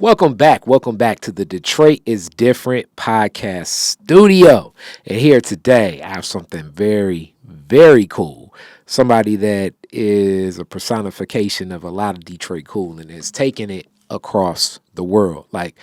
Welcome back. Welcome back to the Detroit is Different podcast studio. And here today, I have something very, very cool. Somebody that is a personification of a lot of Detroit cool and is taking it across the world. Like,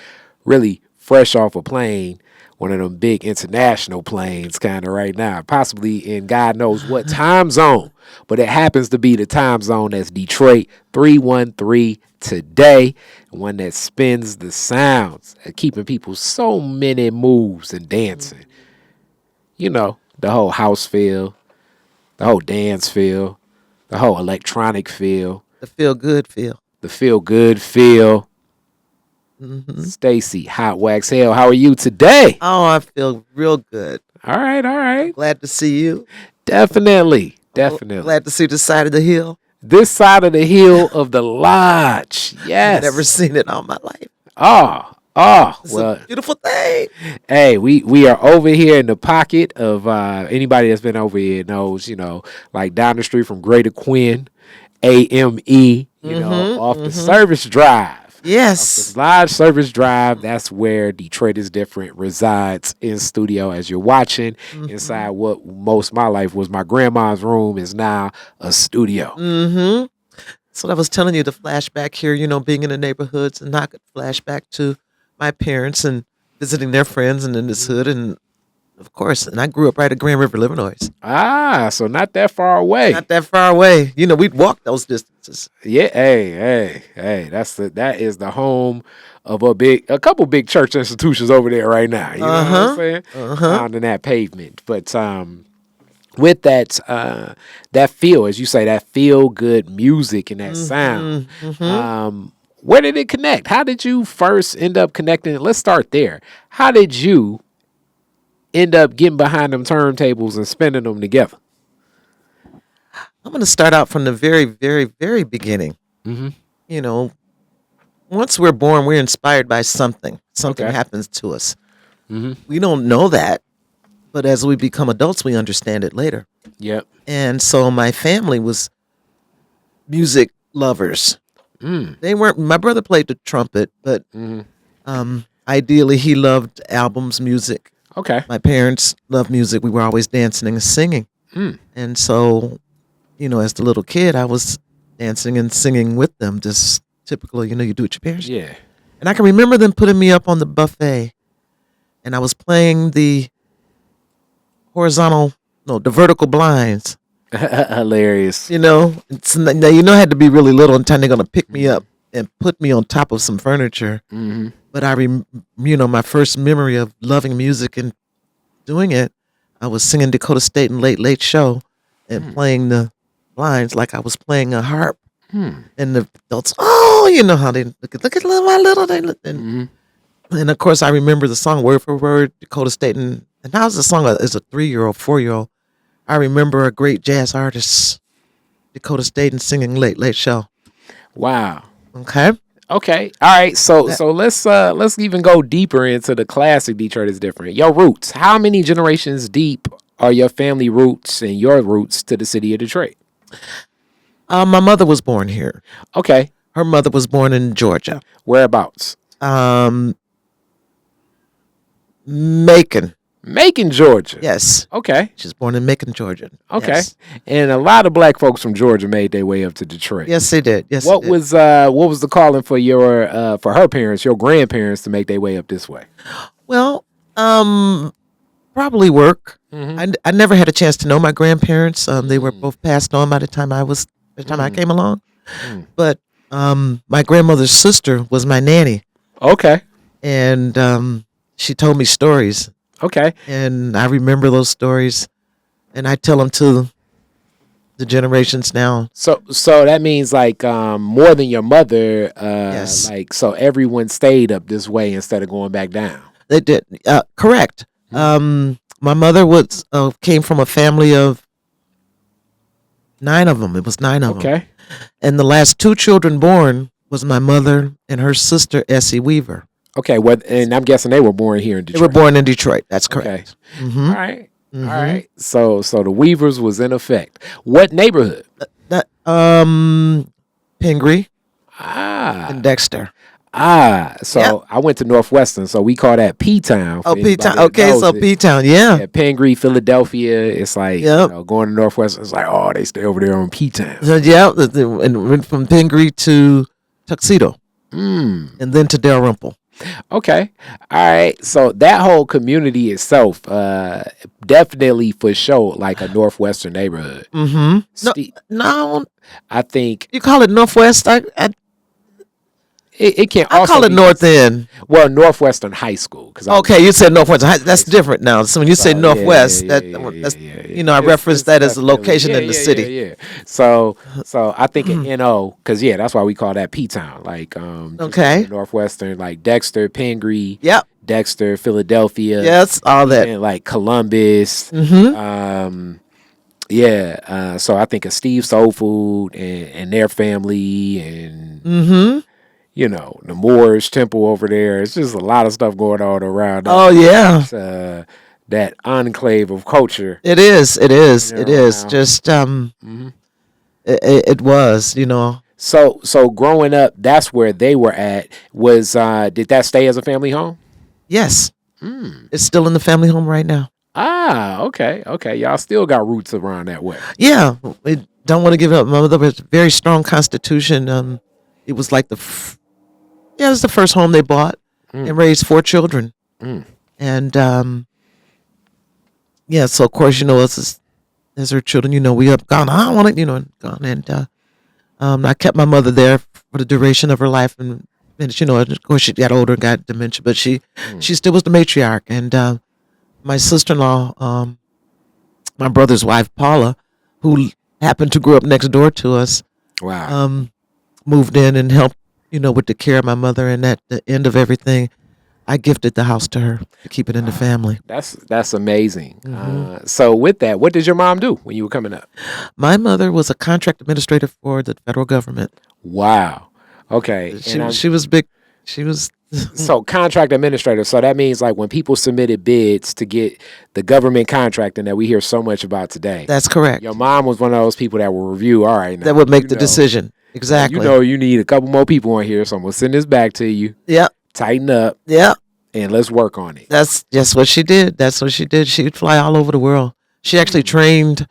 really fresh off a plane, one of them big international planes kind of right now, possibly in God knows what time zone, but it happens to be the time zone that's Detroit 313 today, one that spins the sounds and keeping people so many moves and dancing. You know, the whole house feel, the whole dance feel, the whole electronic feel, The feel good feel. the feel good feel. Stacey Hotwaxx Hale, how are you today? Oh, I feel real good. All right, all right. Glad to see you. Definitely, definitely. Glad to see the side of the hill. This side of the hill of the lodge. Yes. Never seen it all my life. It's It's a beautiful thing. hey, we are over here in the pocket of anybody that's been over here knows, like down the street from Greater Quinn, AME, off the service drive. Yes. The Lodge Service Drive, that's where Detroit is Different resides in studio as you're watching. Inside what most of my life was my grandma's room is now a studio. That's what I was telling you, the flashback here, being in the neighborhoods, and I could flash back to my parents and visiting their friends and in this hood. And of course, and I grew up right at Grand River, Livernois. So not that far away. Not that far away. We'd walk those distances. Yeah, hey. That is the home of a couple big church institutions over there right now. You know what I'm saying? Down in that pavement. But with that feel, as you say, that feel good music and that sound. Where did it connect? How did you first end up connecting? Let's start there. How did you end up getting behind them turntables and spinning them together? I'm going to start out from the very, very, very beginning. Once we're born, we're inspired by something. Something Okay. happens to us. We don't know that, but as we become adults, we understand it later. Yep. And so my family was music lovers. They weren't. My brother played the trumpet, but ideally, he loved albums, music. Okay. My parents loved music. We were always dancing and singing. And so, as the little kid, I was dancing and singing with them. Just typical, you do what your parents do. Yeah. And I can remember them putting me up on the buffet, and I was playing the the vertical blinds. Hilarious. Now I had to be really little and time they're gonna pick me up and put me on top of some furniture. But my first memory of loving music and doing it, I was singing Dakota State and Late Late Show and playing the lines like I was playing a harp. And the adults, you know how they look at my little, they look. And of course, I remember the song word for word, Dakota State. And how's the song as a 3-year-old, 4-year-old? I remember a great jazz artist, Dakota State, and singing Late Late Show. Wow. Okay. Okay. All right. So let's even go deeper into the classic Detroit is Different. Your roots. How many generations deep are your family roots and your roots to the city of Detroit? My mother was born here. Okay. Her mother was born in Georgia. Whereabouts? Macon, Georgia. Yes. Okay. She was born in Macon, Georgia. Okay. Yes. And a lot of black folks from Georgia made their way up to Detroit. Yes, they did. Yes. What they did. was the calling for for her parents, your grandparents, to make their way up this way? Well, probably work. I never had a chance to know my grandparents. They were both passed on by the time I came along. But my grandmother's sister was my nanny, Okay. and she told me stories, Okay. and I remember those stories, and I tell them to the generations now. So that means like more than your mother. Yes. Like so everyone stayed up this way instead of going back down. They did. Correct. My mother came from a family of 9 of them. It was 9 of them. Okay. And the last 2 children born was my mother and her sister, Essie Weaver. Okay. Well, and I'm guessing they were born here in They Detroit. were born in Detroit. That's correct. Okay. All right. All right. So the Weavers was in effect. What neighborhood? Pingree Ah. and Dexter. Yep. So I went to Northwestern, so we call that P Town Oh, for P Town. anybody that Okay, knows so it. P Town. Yeah. Yeah, Pingree, Philadelphia. It's like, Yep. going to Northwestern. It's like, oh, they stay over there on P Town. So, yeah, and went from Pingree to Tuxedo, and then to Dalrymple. Okay. All right. So that whole community itself, definitely for sure, like a Northwestern neighborhood. Mm-hmm. No, Ste- no, I think you call it Northwest. it can I also call it be North End. well, Northwestern High School. Cause Okay, you said Northwest. high That's school. different now. So when you say So Northwest, that's I reference It's that as a definitely location in the city. yeah. So I think an NO because that's why we call that P Town. Like just Okay. Northwestern, like Dexter, Pingree, Yep. Dexter, Philadelphia, Yes. All that. even like Columbus. Mm-hmm. So I think of Steve Soul Food and their family and Mm-hmm. the Moorish temple over there. It's just a lot of stuff going on around Oh yeah. that enclave of culture. It is. It is. It is. Around. Just it was. So growing up, that's where they were at. Was did that stay as a family home? Yes. It's still in the family home right now. Okay. Y'all still got roots around that way. Yeah. We don't want to give it up. My mother was a very strong constitution. It was like it was the first home they bought and raised 4 children. And so of course, as her children, we have gone. I don't want it, gone. And I kept my mother there for the duration of her life, and of course, she got older and got dementia, but she still was the matriarch. And my sister-in-law, my brother's wife, Paula, who happened to grow up next door to us, Wow. moved in and helped, with the care of my mother. And at the end of everything, I gifted the house to her to keep it in the family. That's amazing. So with that, what did your mom do when you were coming up? My mother was a contract administrator for the federal government. Wow. Okay. She was big. She was. So contract administrator. So that means like when people submitted bids to get the government contracting that we hear so much about today. That's correct. Your mom was one of those people that will review. All right, now, That would make the decision. Exactly. You need a couple more people on here, so I'm gonna send this back to you. Yep. Tighten up. Yep. And let's work on it. That's just what she did. That's what she did. She'd fly all over the world. She actually trained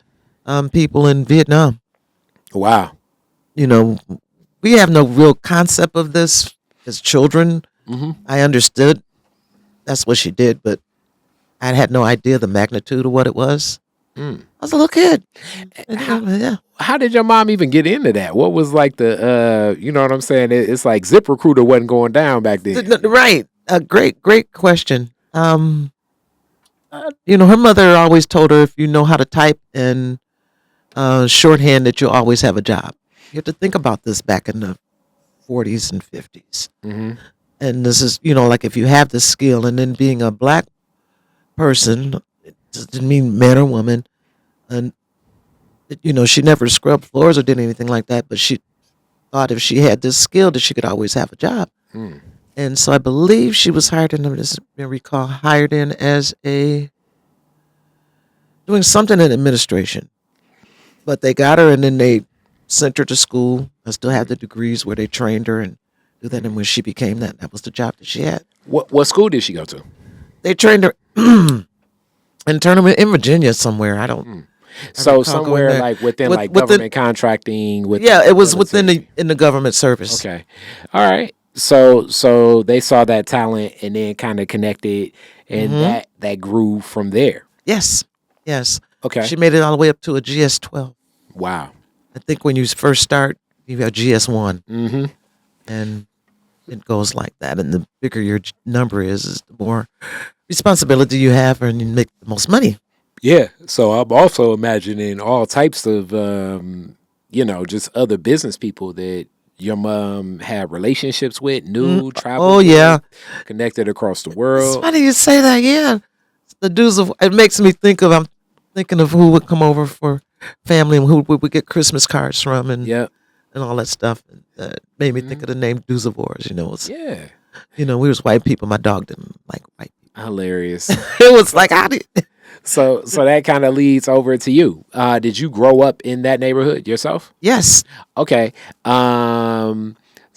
people in Vietnam. Wow. We have no real concept of this as children. I understood that's what she did, but I had no idea the magnitude of what it was. I was a little kid. How did your mom even get into that? What was like the, you know what I'm saying? It's like ZipRecruiter wasn't going down back then. Right. Great question. Her mother always told her if you know how to type in shorthand that you'll always have a job. You have to think about this back in the 40s and 50s. And this is, like if you have the skill, and then being a black person, it doesn't mean man or woman. And, she never scrubbed floors or did anything like that, but she thought if she had this skill that she could always have a job. And so I believe she was hired in as doing something in administration. But they got her, and then they sent her to school. I still have the degrees where they trained her and do that. And when she became that was the job that she had. What school did she go to? They trained her in tournament in Virginia somewhere. I don't. So somewhere like within government contracting. It was within in the government service. Okay, all right. So they saw that talent and then kind of connected, and that grew from there. Yes. Okay. She made it all the way up to a GS-12. Wow. I think when you first start, you have GS-1. And it goes like that. And the bigger your number is the more responsibility you have, and you make the most money. Yeah. So I'm also imagining all types of, just other business people that your mom had relationships with, knew, traveled. Oh, yeah. With, connected across the world. It's funny you say that. Yeah. The dues of it makes me think of. I'm thinking of who would come over for family and who we get Christmas cards from, and all that stuff. Made me think of the name Duzavores. We was white people. My dog didn't like white people. Hilarious. It was like I did. So that kind of leads over to you. Did you grow up in that neighborhood yourself? Yes. Okay.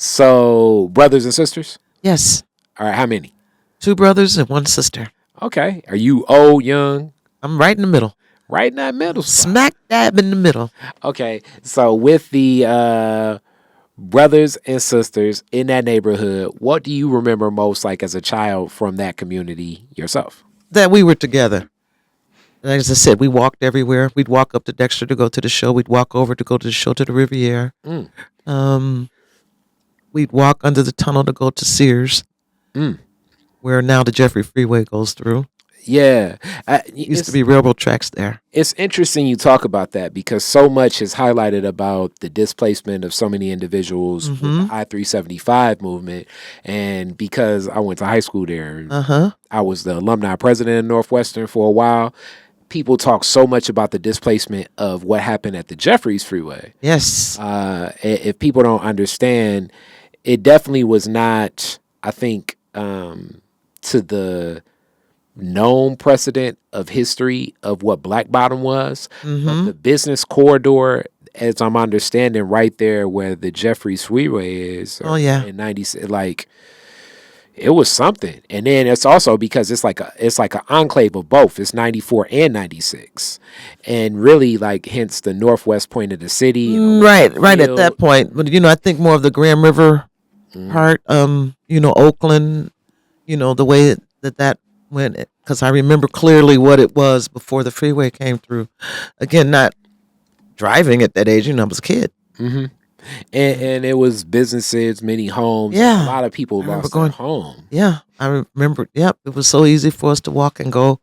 So, brothers and sisters? Yes. All right, how many? 2 brothers and 1 sister. Okay. Are you old, young? I'm right in the middle. Right in that middle spot. Smack dab in the middle. Okay. So, with the brothers and sisters in that neighborhood, what do you remember most like as a child from that community yourself? That we were together. And as I said, we walked everywhere. We'd walk up to Dexter to go to the show. We'd walk over to go to the show to the Riviera. We'd walk under the tunnel to go to Sears, where now the Jeffrey Freeway goes through. Yeah. Used to be railroad tracks there. It's interesting you talk about that because so much is highlighted about the displacement of so many individuals with the I-375 movement. And because I went to high school there, I was the alumni president of Northwestern for a while. People talk so much about the displacement of what happened at the Jeffries Freeway. Yes. If people don't understand, it definitely was not, I think, to the known precedent of history of what Black Bottom was, but the business corridor, as I'm understanding, right there where the Jeffries Freeway is. In 90, like it was something. And then it's also because it's like an enclave of both. It's 94 and 96, and really like hence the northwest point of the city. Right at that point. But I think more of the Grand River part. Oakland. The way that went, because I remember clearly what it was before the freeway came through. Again, not driving at that age, I was a kid. And it was businesses, many homes. Yeah. A lot of people lost their home. Yeah, I remember. Yep, it was so easy for us to walk and go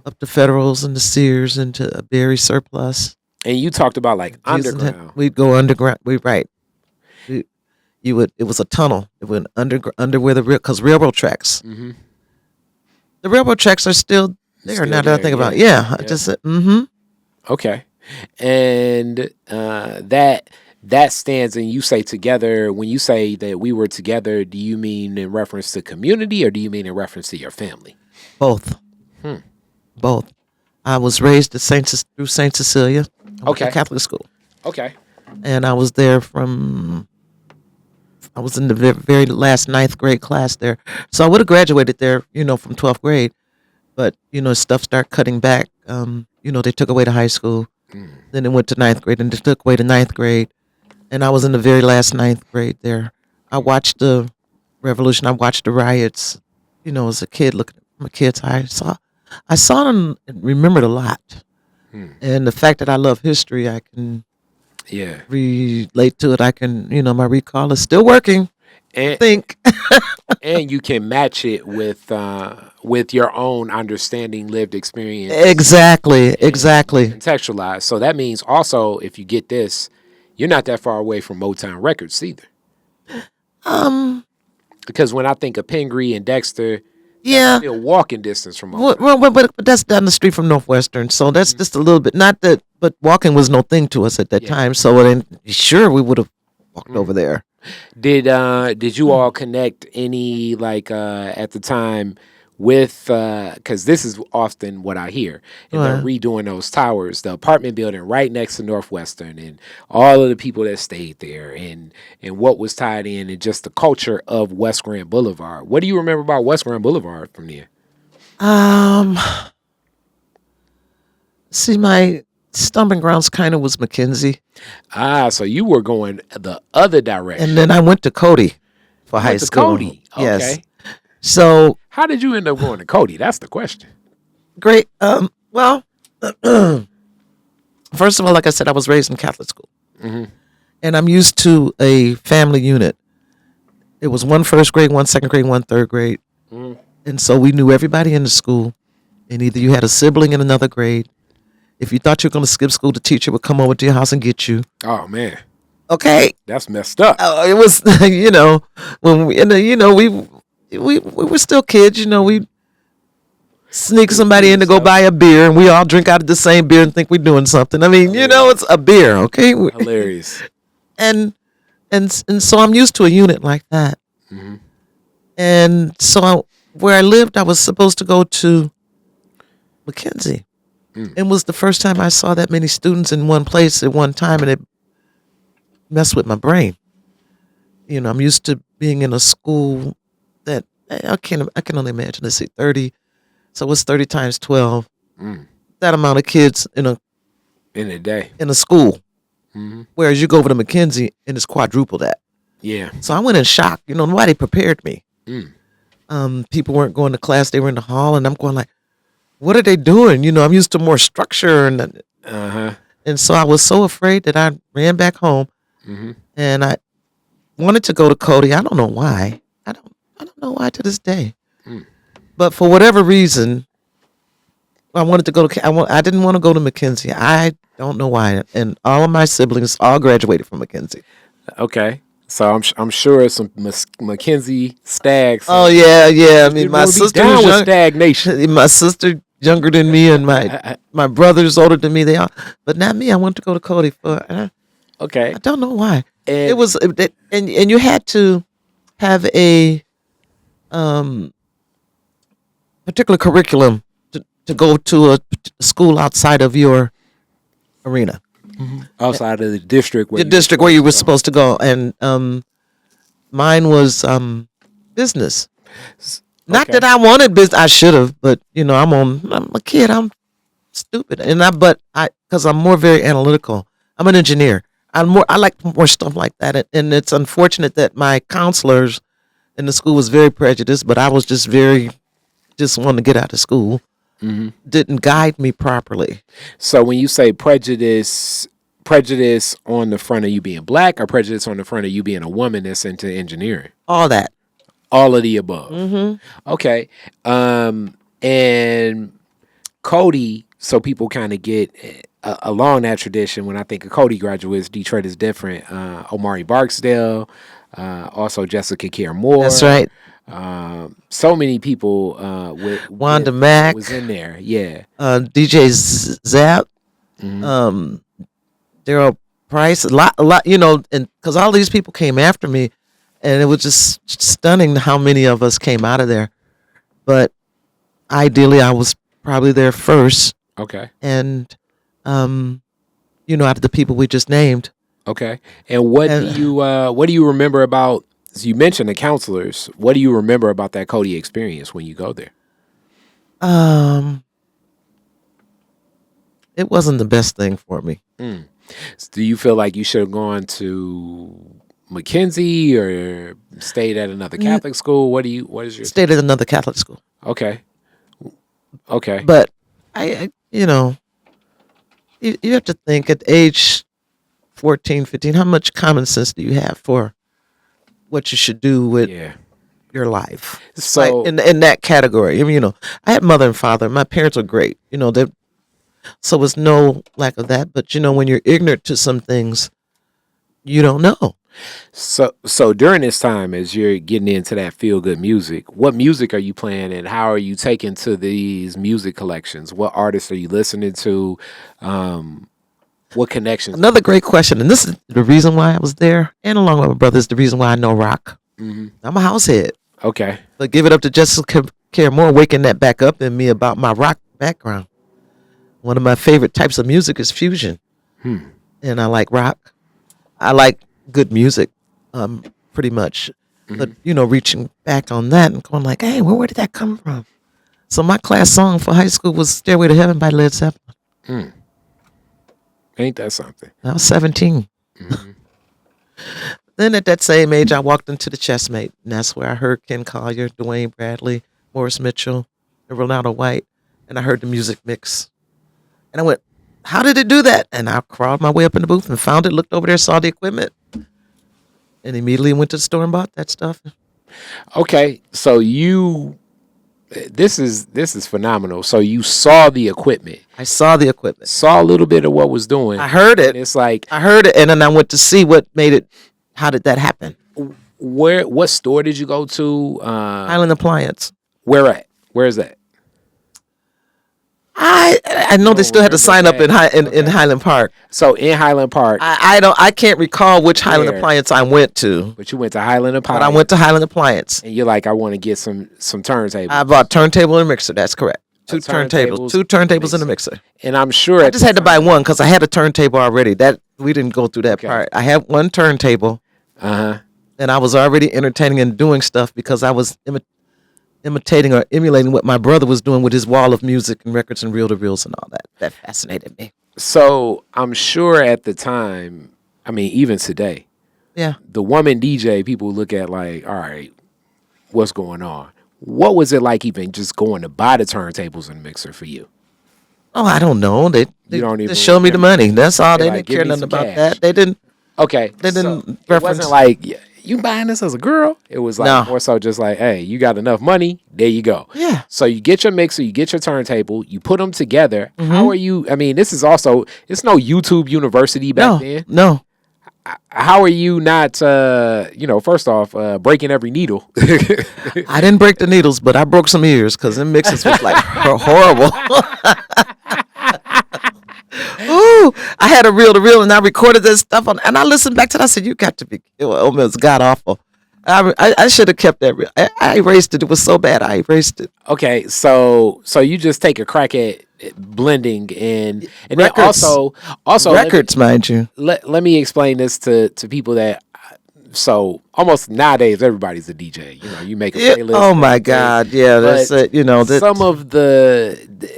up to Federals and to Sears and to Berry Surplus. And you talked about like underground. We'd go underground. It was a tunnel. It went under where because railroad tracks. The railroad tracks are still there. Now that I think about it. Yeah. I just said, Okay. And that stands, and you say together, when you say that we were together, do you mean in reference to community or do you mean in reference to your family? Both. Both. I was raised at through St. Cecilia. I went to Catholic school. Okay. And I was there I was in the very last 9th grade class there. So I would have graduated there, from 12th grade. But, stuff started cutting back. They took away the high school. Then it went to 9th grade, and they took away the 9th grade. And I was in the very last 9th grade there. I watched the revolution. I watched the riots, as a kid, looking at my kids' eyes. I saw them and remembered a lot. And the fact that I love history, I can relate to it. I can, my recall is still working. And, I think. And you can match it with your own understanding, lived experience. Exactly. Contextualized. So that means also, if you get this, you're not that far away from Motown Records either. Because when I think of Pingree and Dexter, that's still walking distance from Motown. But that's down the street from Northwestern, so that's just a little bit. Not that, but walking was no thing to us at that time. So then, sure, we would have walked over there. Did you all connect any at the time with because this is often what I hear, and they're redoing those towers, the apartment building right next to Northwestern, and all of the people that stayed there, and what was tied in, and just the culture of West Grand Boulevard. What do you remember about West Grand Boulevard from there? See, my stomping grounds kind of was McKenzie. So you were going the other direction. And then I went to Cody for high school. Cody, okay. Yes. So how did you end up going to Cody? That's the question. Great. Well, first of all, like I said, I was raised in Catholic school, and I'm used to a family unit. It was 1 first grade, 1 second grade, 1 third grade, and so we knew everybody in the school. And either you had a sibling in another grade. If you thought you were going to skip school, the teacher would come over to your house and get you. Oh man. Okay. That's messed up. It was, when we were still kids. We sneak somebody in to go buy a beer, and we all drink out of the same beer and think we're doing something. I mean, it's a beer, okay? Hilarious. And so I'm used to a unit like that. And so where I lived, I was supposed to go to McKenzie. It was the first time I saw that many students in one place at one time, and it messed with my brain. I'm used to being in a school that I can only imagine. Let's see, 30. So what's 30 times 12? Mm. That amount of kids in In a day. a school. Mm-hmm. Whereas you go over to McKenzie and it's quadruple that. Yeah. So I went in shock. Nobody prepared me. Mm. People weren't going to class; they were in the hall, and I'm going like, "What are they doing?" I'm used to more structure, and so I was so afraid that I ran back home, Mm-hmm. and I wanted to go to Cody. I don't know why. I don't know why to this day. Mm. But for whatever reason, I wanted to go to. I didn't want to go to McKenzie. I don't know why. And all of my siblings all graduated from McKenzie. Okay. So I'm sure some Mackenzie stags. Oh yeah. I mean, my Be sister down was with young. stagnation. My sister younger than me, and my brothers older than me. They all, but not me. I wanted to go to Cody for. Okay. I don't know why. And It was, and you had to have a particular curriculum to go to a school outside of your arena, outside of the district where the district where you were supposed to go, and mine was business. Not Okay. that I wanted business, I should have, but I'm a kid, I'm stupid, because I'm more very analytical. I'm an engineer. I like more stuff like that, and it's unfortunate that my counselors in the school was very prejudiced, but I was just wanted to get out of school. Mm-hmm. Didn't guide me properly. So when you say prejudice on the front of you being black, or prejudice on the front of you being a woman that's into engineering? All that. All of the above. Mm-hmm. Okay. And Cody, so people kind of get along that tradition. When I think of Cody graduates, Detroit is different. Omari Barksdale, also Jessica Care Moore. That's right. So many people Wanda Mack was in there. Yeah. DJ Zap, Mm-hmm. Daryl Price, a lot, and because all these people came after me, and it was just stunning how many of us came out of there. But ideally, I was probably there first, Okay. and out of the people we just named. Okay. And what do you remember about? So you mentioned the counselors. What do you remember about that Cody experience when you go there? It wasn't the best thing for me. Mm. So do you feel like you should have gone to McKenzie or stayed at another Catholic school? What is your Stayed at another Catholic school. Okay. Okay. But you have to think at age 14, 15, how much common sense do you have for what you should do with Yeah. your life? So Like in that category. I mean, I had mother and father. My parents were great. So it's no lack of that. But when you're ignorant to some things, you don't know. So during this time, as you're getting into that feel good music, what music are you playing, and how are you taking to these music collections? What artists are you listening to? What connections? Another great question, and this is the reason why I was there, and along with my brothers, the reason why I know rock. Mm-hmm. I'm a house head, Okay. but give it up to Jessica Care Moore, waking that back up in me about my rock background. One of my favorite types of music is fusion, and I like rock. I like good music, pretty much. But reaching back on that and going like, hey, where did that come from? So my class song for high school was "Stairway to Heaven" by Led Zeppelin. Mm. Ain't that something? I was 17. Mm-hmm. Then at that same age, I walked into the Chessmate, and that's where I heard Ken Collier, Dwayne Bradley, Morris Mitchell, and Ronaldo White, and I heard the music mix. And I went, how did it do that? And I crawled my way up in the booth and found it, looked over there, saw the equipment, and immediately went to the store and bought that stuff. Okay. So this is phenomenal. So you saw the equipment, I saw the equipment. saw a little bit of what was doing. I heard it. And it's like, I heard it, and then I went to see what made it. How did that happen? what store did you go to? Highland Appliance. Where at? Where is that? I know they still had to where's sign that up in at? Highland Park. So in Highland Park, I can't recall which Highland Where? Appliance I went to, but you went to Highland Appliance. but I went to Highland Appliance. and you're like, I want to get some turntables. I bought turntable and mixer. That's correct. Two turntables, turntables and a mixer. and I'm sure I just had to buy one because I had a turntable already. That we didn't go through that Okay. part. I had one turntable, Uh huh. and I was already entertaining and doing stuff because I was imitating or emulating what my brother was doing with his wall of music and records and reel-to-reels and all that. That fascinated me. So I'm sure at the time, I mean, even today, Yeah. the woman DJ, people look at like, all right, what's going on? What was it like even just going to buy the turntables and mixer for you? Oh, I don't know. They You don't even just showed me the remember. money. That's all. They're They like, didn't "Give care me nothing some about cash." that. They didn't Okay, They so didn't it reference. wasn't like you buying this as a girl. It was like No. more so just like, hey, you got enough money, there you go. Yeah. So you get your mixer, you get your turntable, you put them together. Mm-hmm. How are you? I mean, this is also it's no YouTube University back then. No. How are you not? First off, breaking every needle. I didn't break the needles, but I broke some ears because them mixes was like horrible. Ooh, I had a reel to reel and I recorded this stuff on, and I listened back to it. I said, "You got to be, oh man, it's god awful." I should have kept that reel. I erased it. It was so bad. I erased it. Okay, so you just take a crack at blending and Records. then also Records, mind you. let me explain this to people that so almost nowadays everybody's a DJ. You know, you make a playlist. Oh and my everything. God, yeah, that's But it. You know that. some of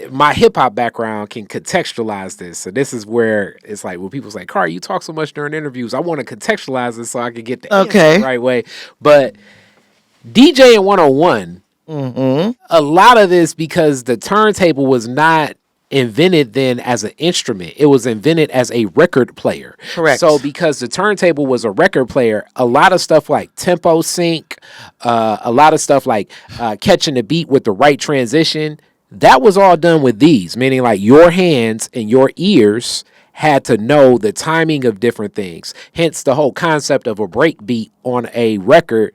my hip hop background can contextualize this. So this is where it's like when people say, "Car, you talk so much during interviews. I want to contextualize this so I can get the answer the right way." But DJing 101, a lot of this because the turntable was not invented then as an instrument. It was invented as a record player. Correct. So because the turntable was a record player, a lot of stuff like tempo sync, a lot of stuff like catching the beat with the right transition, that was all done with these, meaning like your hands and your ears had to know the timing of different things. Hence the whole concept of a break beat on a record.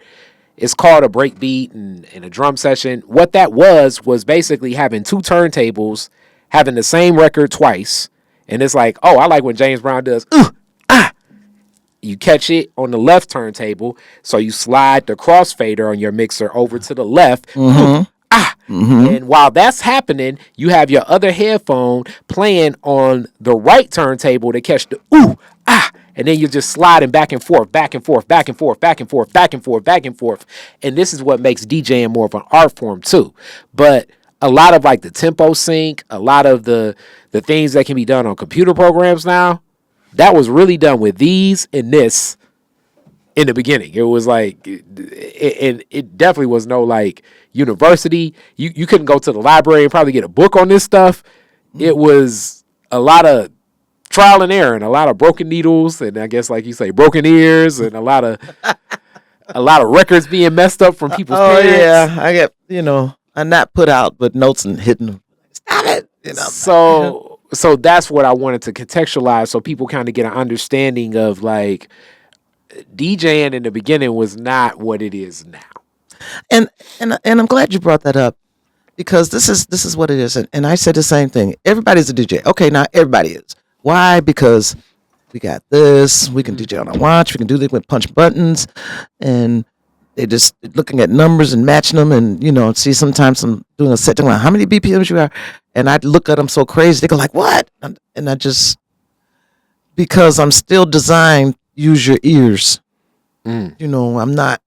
It's called a break beat and a drum session. What that was basically having two turntables, having the same record twice. And it's like, oh, I like when James Brown does, you catch it on the left turntable. So you slide the crossfader on your mixer over to the left. And while that's happening, you have your other headphone playing on the right turntable to catch the and then you're just sliding back and forth, back and forth, back and forth, back and forth, back and forth, back and forth. And this is what makes DJing more of an art form too. But a lot of like the tempo sync, a lot of the things that can be done on computer programs now, that was really done with these and this in the beginning. It was like, it definitely was no like university. You couldn't go to the library and probably get a book on this stuff. It was a lot of trial and error and a lot of broken needles and I guess like you say broken ears and a lot of records being messed up from people's parents. Yeah, I get I'm not put out but notes and hitting them. Stop it. So that's what I wanted to contextualize so people kind of get an understanding of like DJing in the beginning was not what it is now. And I'm glad you brought that up because this is what it is. And I said the same thing. Everybody's a DJ. Okay, now everybody is. Why? Because we got this. We can DJ on our watch. We can do this with punch buttons, and they just looking at numbers and matching them. And see sometimes I'm doing a set. Like, how many BPMs you are? And I look at them so crazy. They go like, "What?" And I just because I'm still designed. Use your ears. I'm not.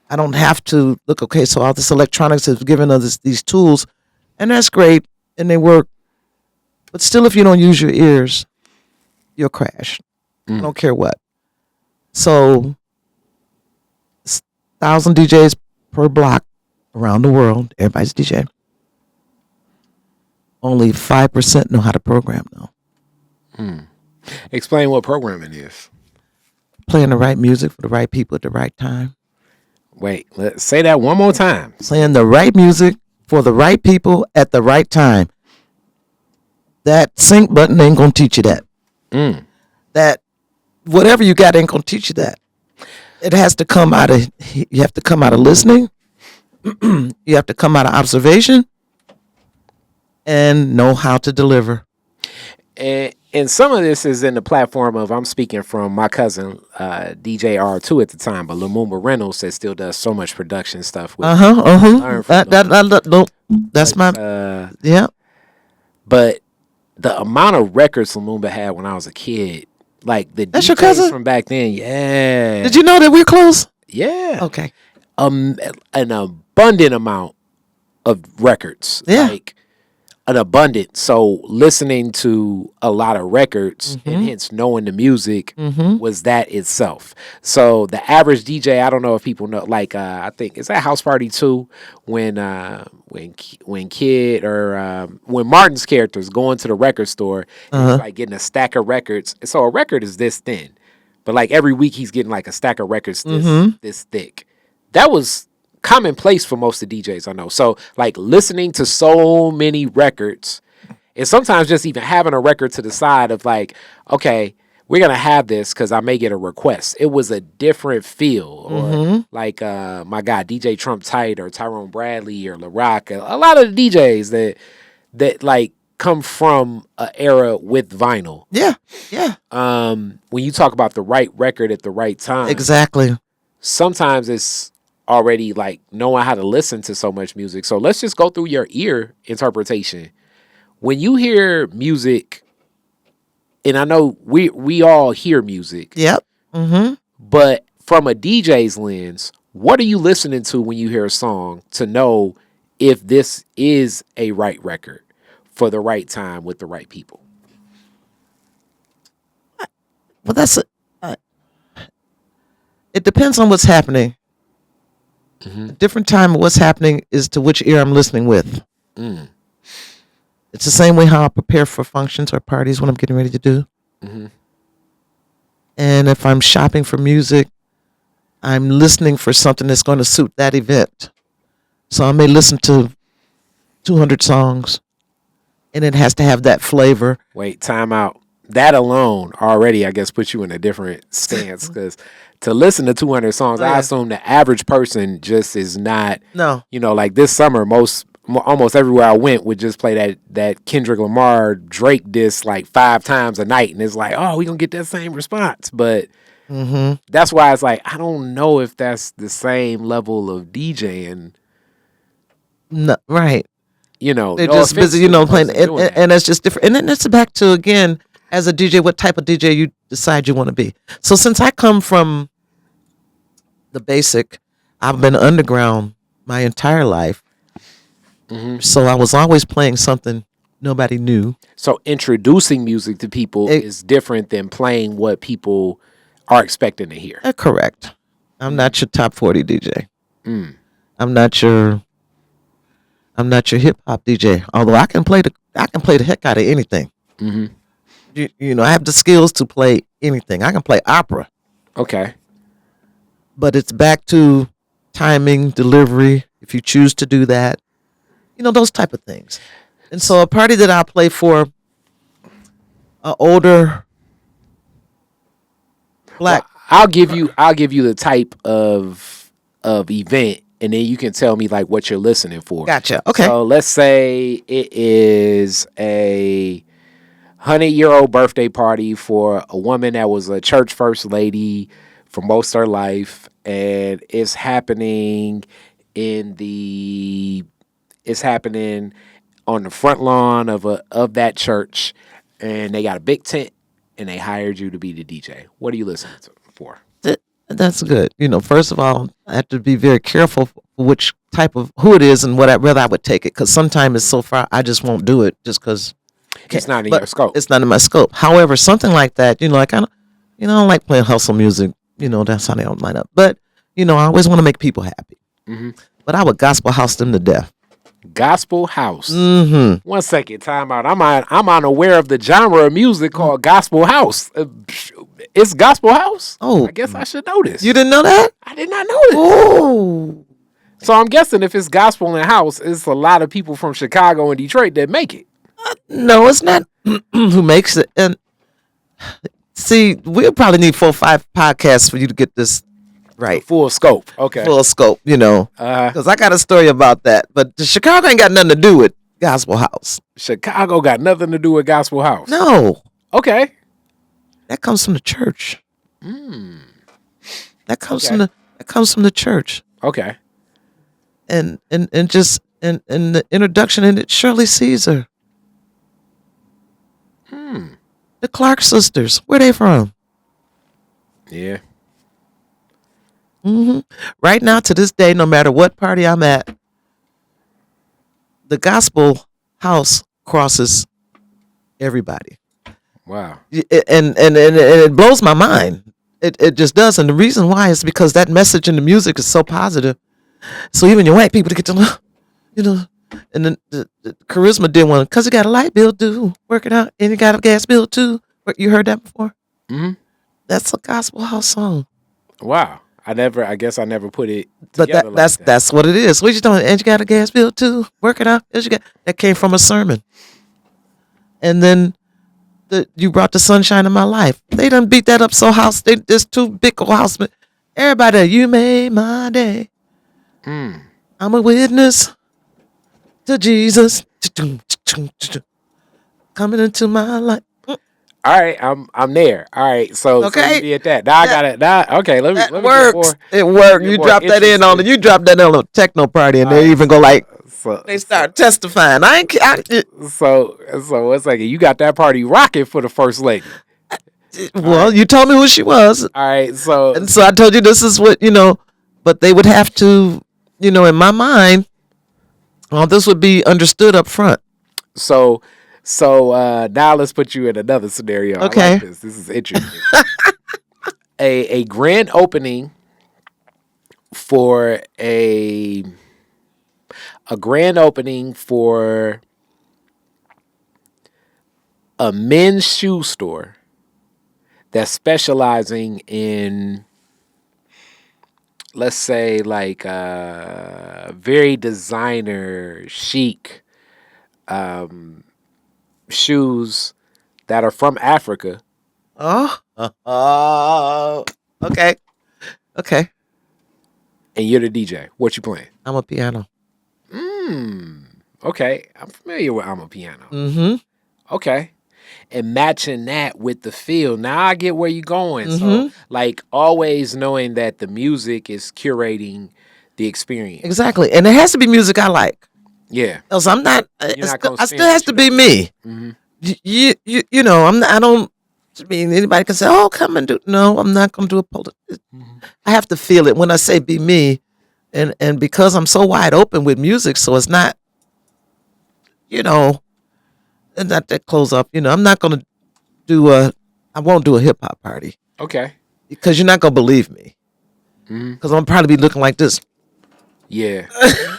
I don't have to look. Okay, so all this electronics has given us these tools, and that's great, and they work. But still, if you don't use your ears, you'll crash. I don't care what. So, 1,000 DJs per block around the world. Everybody's DJ. Only 5% know how to program, though. Explain what programming is. Playing the right music for the right people at the right time. Wait, let's say that one more time. Playing the right music for the right people at the right time. That sync button ain't gonna teach you that. That whatever you got ain't gonna teach you that. It has to come out of. You have to come out of listening. You have to come out of observation, and know how to deliver. And some of this is in the platform of I'm speaking from my cousin DJ R2 at the time, but Lumumba Reynolds that still does so much production stuff. With That's my yeah. But the amount of records Lumumba had when I was a kid, like the That's your DJs cousin from back then, yeah. Did you know that we're close? Yeah. Okay. An abundant amount of records. Yeah. Like an abundance. So listening to a lot of records and hence knowing the music was that itself. So the average DJ, I don't know if people know, like I think is that House Party 2 when Kid or when Martin's character's going to the record store and he's like getting a stack of records. So a record is this thin, but like every week he's getting like a stack of records this thick. That was commonplace for most of the DJs I know. So like listening to so many records and sometimes just even having a record to the side of like, okay, we're going to have this because I may get a request. It was a different feel. Or like my guy, DJ Trump Tight or Tyrone Bradley or LaRock. A lot of the DJs that like come from an era with vinyl. Yeah. Yeah. When you talk about the right record at the right time. Exactly. Sometimes it's already like knowing how to listen to so much music. So let's just go through your ear interpretation. When you hear music, and I know we all hear music. Yep. But from a DJ's lens, what are you listening to when you hear a song to know if this is a right record for the right time with the right people? Well, that's it depends on what's happening. A different time of what's happening is to which ear I'm listening with. It's the same way how I prepare for functions or parties when I'm getting ready to do. And if I'm shopping for music, I'm listening for something that's going to suit that event. So I may listen to 200 songs, and it has to have that flavor. Wait, time out. That alone already, I guess, puts you in a different stance because to listen to 200 songs, I assume the average person just is not. No. You know, like this summer, almost everywhere I went would just play that Kendrick Lamar Drake diss like 5 times a night, and it's like, oh, we gonna get that same response. But that's why it's like I don't know if that's the same level of DJing. No, right. You know, They're no just offense busy, to the playing, person doing that. and that's just different. And then it's back to, again, as a DJ, what type of DJ you decide you want to be. So since I come from the basic, I've been underground my entire life. So I was always playing something nobody knew. So introducing music to people is different than playing what people are expecting to hear. Correct. I'm not your top 40 DJ. I'm not your hip hop DJ. Although I can play the heck out of anything. You know, I have the skills to play anything. I can play opera. Okay. But it's back to timing, delivery, if you choose to do that. You know, those type of things. And so a party that I play for an older black. Well, I'll give you the type of event, and then you can tell me like what you're listening for. Gotcha. Okay. So let's say it is a 100-year-old birthday party for a woman that was a church first lady for most of her life, and it's happening on the front lawn of that church, and they got a big tent, and they hired you to be the DJ. What are you listening to for? That's good. You know, first of all, I have to be very careful for which type of who it is and whether I would take it, because sometimes it's so far I just won't do it just because it's not in your scope. It's not in my scope. However, something like that, you know, like I don't like playing hustle music. You know, that's how they don't line up. But you know, I always want to make people happy. But I would gospel house them to death. Gospel house. 1 second, time out. I'm unaware of the genre of music called gospel house. It's gospel house. Oh, I guess I should know this. You didn't know that? I did not know this. Oh, so I'm guessing if it's gospel and house, it's a lot of people from Chicago and Detroit that make it. No, it's not. Who makes it? And see, we'll probably need 4 or 5 podcasts for you to get this right. Full scope. Okay. Full scope, you know. Because I got a story about that. But Chicago ain't got nothing to do with gospel house. Chicago got nothing to do with gospel house. No. Okay. That comes from the church. That comes from the church. Okay. And just in the introduction, and it's Shirley Caesar. The Clark sisters. Where they from? Yeah. Hmm. Right now, to this day, no matter what party I'm at, the gospel house crosses everybody. Wow. And it blows my mind. It just does. And the reason why is because that message in the music is so positive. So even your white people to get to know, you know, and then the charisma did one because you got a light bill due, work it out, and you got a gas bill too. You heard that before? Hmm. That's a gospel house song. Wow. I guess I never put it But together like that. that's what it is. What you doing? And you got a gas bill too. Work it out. That came from a sermon. And then you brought the sunshine in my life. They done beat that up so house. There's two big old house. Everybody, you made my day. Mm. I'm a witness to Jesus coming into my life. All right, I'm there. All right, so Okay. you did that. Now I got it. Now okay, let me That get works. more. It worked. get You more dropped that in on interested. You dropped that in on a techno party, and All they right, even go like so they start testifying. so one second. You got that party rocking for the first lady. Well, right. you told me who she was, All right, so and so I told you this is what But they would have to, in my mind, all this would be understood up front. so now let's put you in another scenario. Okay. I like this. This is interesting. a grand opening for a grand opening for a men's shoe store that's specializing in, let's say, like very designer chic shoes that are from Africa. Oh, okay, okay. And you're the DJ. What you playing? I'm a piano. Okay, I'm familiar with I'm a piano. Mm-hmm. Okay. And matching that with the feel. Now I get where you're going. Mm-hmm. So, like, always knowing that the music is curating the experience. Exactly, and it has to be music I like. Yeah. Else I'm not. You're not gonna I spin still has what to you be don't me. Mm-hmm. I'm not, I don't. I mean, anybody can say, "Oh, come and do." No, I'm not gonna do a I have to feel it when I say be me, and because I'm so wide open with music, so it's not, and not that close up. I'm not gonna do I won't do a hip hop party Okay. because you're not gonna believe me. Mm-hmm. Because I'm probably be looking like this. Yeah.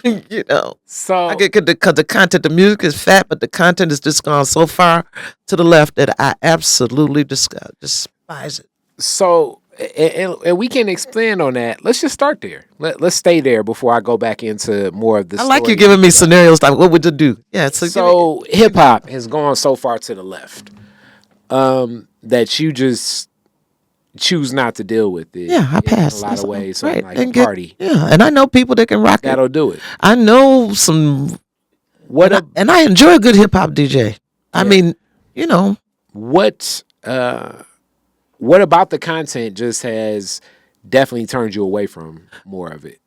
I So get because the content, the music is fat, but the content is just gone so far to the left that I absolutely despise it. so and we can expand on that. Let's just start there. Let's stay there before I go back into more of the I like you story. giving me scenarios like what would you do? Yeah, So hip hop has gone so far to the left that you just choose not to deal with it. yeah, I pass in a lot of ways. So right. like And a party, yeah, and I know people that can rock it. that'll do it. I know some, What and I enjoy a good hip hop DJ. I Yeah. mean, what about the content just has definitely turned you away from more of it?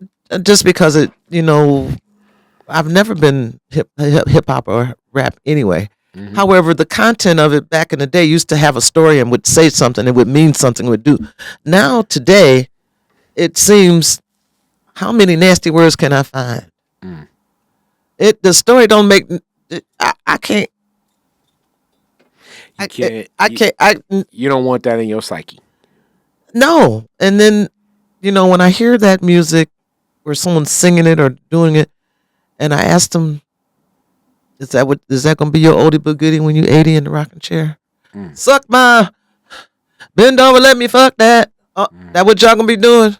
just because I've never been hip hop or rap anyway. Mm-hmm. However, the content of it back in the day used to have a story and would say something. It would mean something. Would do. Now today, it seems, how many nasty words can I find? The story don't make. I can't. You can't. I can't. You don't want that in your psyche. No. And then, when I hear that music where someone's singing it or doing it, and I asked them, is that gonna be your oldie but goodie when you 80 in the rocking chair? Suck my bend over, let me fuck that. That what y'all gonna be doing?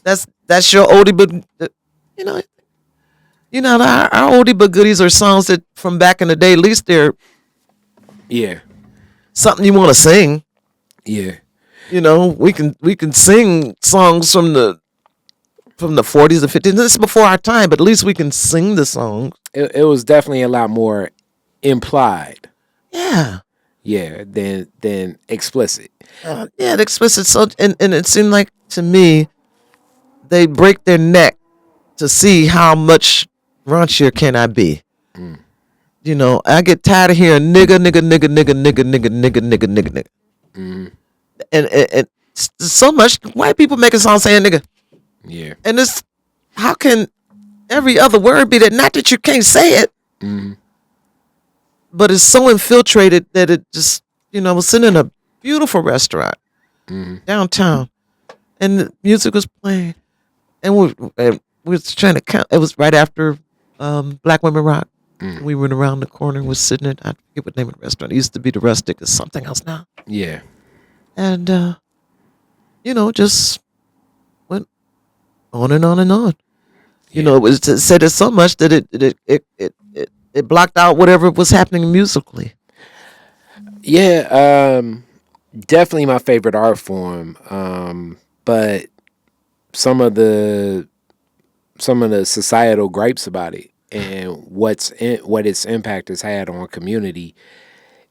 That's your oldie but our oldie but goodies are songs that from back in the day. At least they're Yeah. something you want to sing. Yeah. We can sing songs from the 40s and 50s. This is before our time, but at least we can sing the songs. It was definitely a lot more implied. Yeah. Yeah, than explicit. Yeah, the explicit. So, and it seemed like to me, they break their neck to see how much raunchier can I be. I get tired of hearing nigga, nigga, nigga, nigga, nigga, nigga, nigga, nigga, nigga, nigga. And so much white people making songs saying nigga. Yeah. And it's, how can every other word be that? Not that you can't say it, but it's so infiltrated that it just, I was sitting in a beautiful restaurant downtown, and the music was playing, and we was trying to count. It was right after Black Women Rock. We went around the corner and was sitting at, I forget what name of the restaurant. It used to be the Rustic. It's something else now. Yeah. And just went on and on and on. It was said it so much that it blocked out whatever was happening musically. Yeah. Definitely my favorite art form. But some of the societal gripes about it and what its impact has had on community,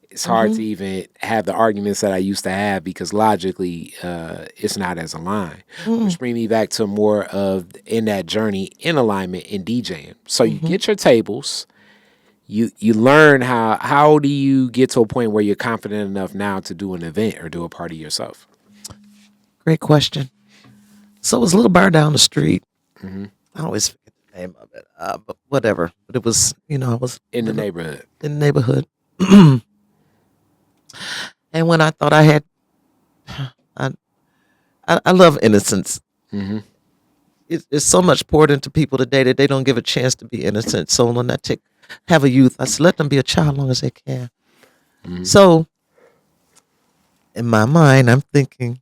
it's hard to even have the arguments that I used to have because logically it's not as aligned. Which bring me back to more of in that journey in alignment in DJing. So you get your tables, you learn how do you get to a point where you're confident enough now to do an event or do a party yourself? Great question. So it was a little bar down the street. I always forget the name of it, but whatever. But it was, I was In the neighborhood. in the neighborhood. And when I thought I had, I, I love innocence. It's so much poured into people today that they don't give a chance to be innocent. So when I have a youth, I said, let them be a child as long as they can. So in my mind, I'm thinking,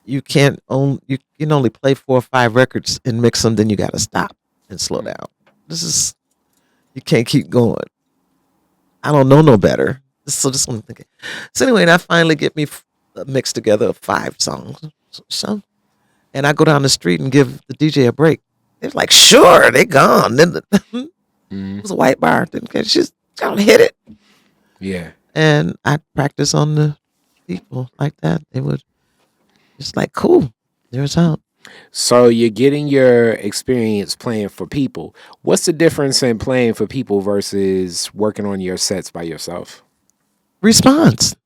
you can only play 4 or 5 records and mix them, then you got to stop and slow down. You can't keep going. I don't know no better. So this is what I'm thinking. So anyway, and I finally get me mixed together of 5 songs. So, and I go down the street and give the DJ a break. They're like, sure, they gone. Then it was a white bar. Didn't care. She's gonna hit it. Yeah. And I practice on the people like that. They would just like, cool. There's out. So you're getting your experience playing for people. What's the difference in playing for people versus working on your sets by yourself? Response.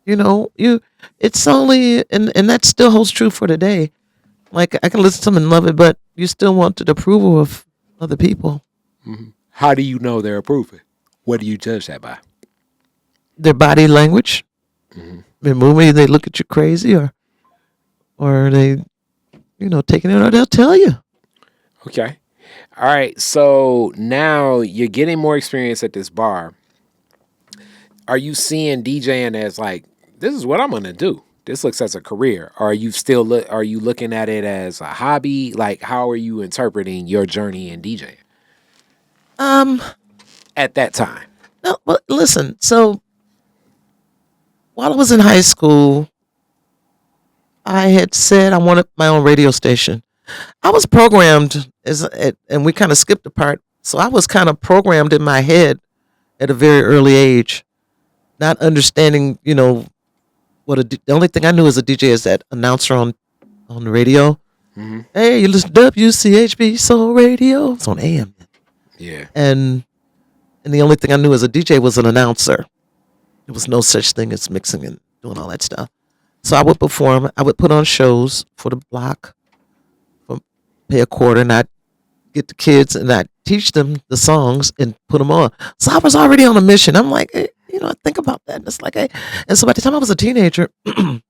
It's only, and that still holds true for today. Like, I can listen to them and love it, but you still want the approval of other people. How do you know they're approving? What do you judge that by? Their body language. Their movement, they look at you crazy, or they, taking it, or they'll tell you. Okay. All right. So now you're getting more experience at this bar. Are you seeing DJing as like, this is what I'm going to do? This looks as a career. Or are you still are you looking at it as a hobby? Like, how are you interpreting your journey in DJing at that time? No, but listen. So while I was in high school, I had said I wanted my own radio station. I was programmed and we kind of skipped the part. So I was kind of programmed in my head at a very early age, not understanding, the only thing I knew as a DJ is that announcer on the radio. Hey, you listen to WCHB Soul Radio. It's on AM. Yeah. And the only thing I knew as a DJ was an announcer. There was no such thing as mixing and doing all that stuff. So I would perform. I would put on shows for the block, pay a quarter, and I'd get the kids and I'd teach them the songs and put them on. So I was already on a mission. I'm like, hey, I think about that. And it's like, hey. And so by the time I was a teenager, and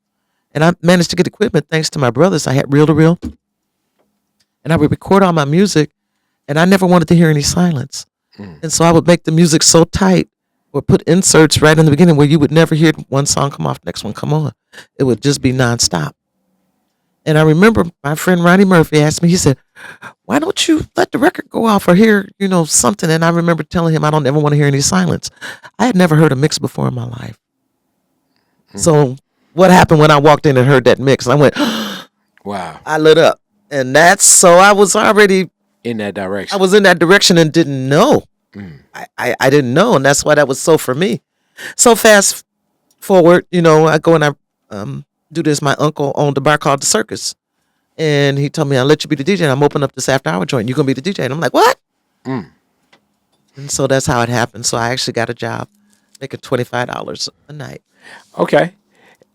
I managed to get equipment thanks to my brothers, I had reel to reel, and I would record all my music, and I never wanted to hear any silence. And so I would make the music so tight, or put inserts right in the beginning where you would never hear one song come off, next one come on. It would just be nonstop. And I remember my friend Ronnie Murphy asked me, he said, why don't you let the record go off or hear, something? And I remember telling him I don't ever want to hear any silence. I had never heard a mix before in my life. So what happened when I walked in and heard that mix? I went, wow. I lit up. And so I was already in that direction. I was in that direction and didn't know. I didn't know. And that's why that was so for me. So fast forward, I go and I do this. My uncle owned a bar called The Circus. And he told me, I'll let you be the DJ. And I'm opening up this after hour joint. You're going to be the DJ. And I'm like, what? And so that's how it happened. So I actually got a job making $25 a night. Okay.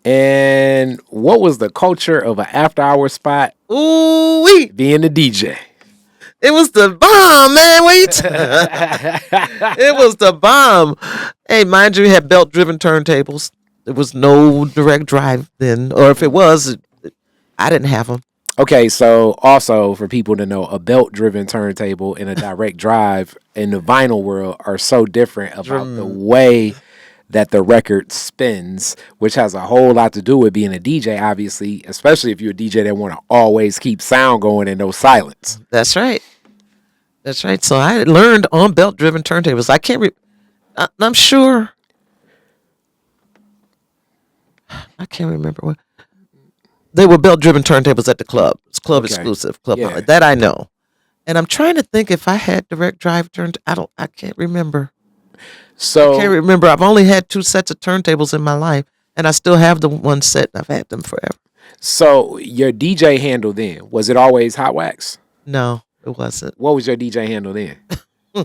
And what was the culture of an after-hour spot Ooh wee! being a DJ? It was the bomb, man. Wait. It was the bomb. Hey, mind you, we had belt-driven turntables. There was no direct drive then, or if it was, I didn't have them. Okay, so also for people to know, a belt-driven turntable and a direct drive in the vinyl world are so different about the way that the record spins, which has a whole lot to do with being a DJ, obviously, especially if you're a DJ that want to always keep sound going and no silence. That's right. That's right. So I learned on belt-driven turntables. I can't. I'm sure. I can't remember what. They were belt-driven turntables at the club. It's club exclusive. Club Yeah. that I know. And I'm trying to think if I had direct drive I can't remember. So I can't remember. I've only had 2 sets of turntables in my life, and I still have the one set. I've had them forever. So your DJ handle then, was it always Hotwaxx? No, it wasn't. What was your DJ handle then? I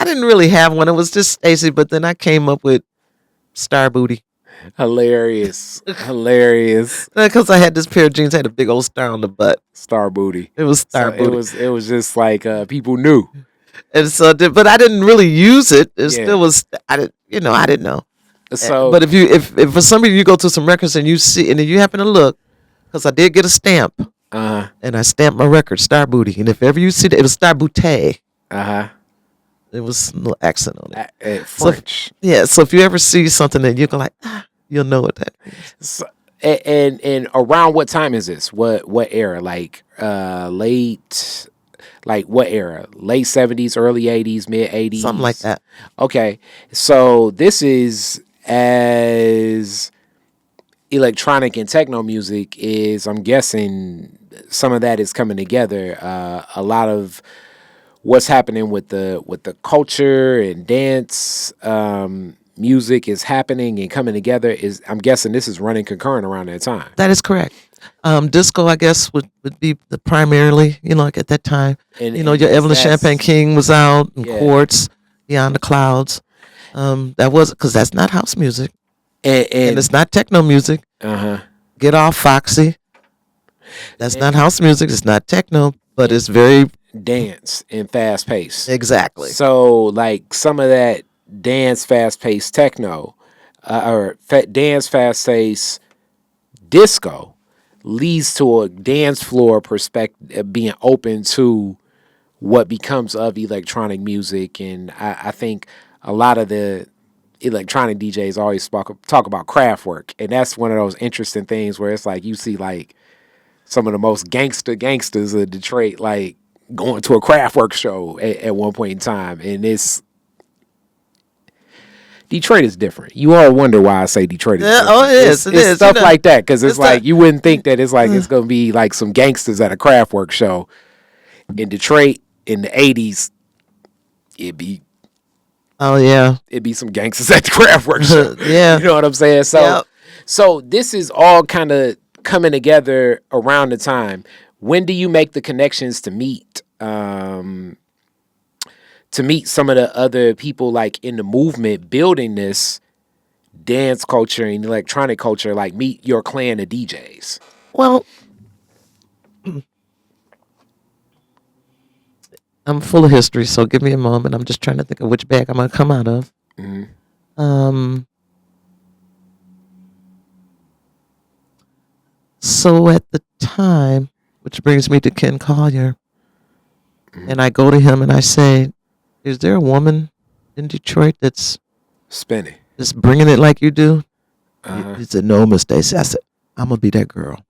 didn't really have one. It was just Stacey, but then I came up with Star Booty. Hilarious. Hilarious. Because I had this pair of jeans, had a big old star on the butt. Star Booty. It was Star So Booty. it was just like people knew. And so, but I didn't really use it. It still was. I didn't know. So, but if for some reason you go to some records and you see, and then you happen to look, because I did get a stamp, and I stamped my record Star Booty, and if ever you see that, it was Star Booty. It was a little accent on it. French. So if you ever see something and you go like, you'll know what that means. So, and around what time is this? What era? Like late. Like what era? Late 70s, early 80s, mid 80s? Something like that. Okay. So this is as electronic and techno music is, I'm guessing some of that is coming together. A lot of what's happening with the culture and dance music is happening and coming together. I'm guessing this is running concurrent around that time. That is correct. Disco, I guess, would be the primarily, like at that time. And your Evelyn Champagne King was out, and Quartz, Beyond the Clouds. That was, because that's not house music. And it's not techno music. Get Off Foxy. That's not house music. It's not techno, but it's very dance and fast paced. Exactly. So like some of that dance fast paced techno or dance fast paced disco leads to a dance floor perspective being open to what becomes of electronic music. And I think a lot of the electronic DJs always talk about craft work. And that's one of those interesting things where it's like you see like some of the most gangsters of Detroit like going to a craft work show at one point in time. And Detroit is different. You all wonder why I say Detroit is different. Oh, it is. It's stuff like that, because it's like you wouldn't think that it's like it's going to be like some gangsters at a craft work show. In Detroit in the 80s, it'd be some gangsters at the craft work show. Yeah. You know what I'm saying? So this is all kind of coming together around the time. When do you make the connections to meet some of the other people like in the movement building this dance culture and electronic culture, like meet your clan of DJs? Well, I'm full of history, so give me a moment. I'm just trying to think of which bag I'm going to come out of. So at the time, which brings me to Ken Collier, and I go to him and I say, is there a woman in Detroit that's spinning, that's bringing it like you do? He said, no, Miss Stacey. I said, I'm going to be that girl.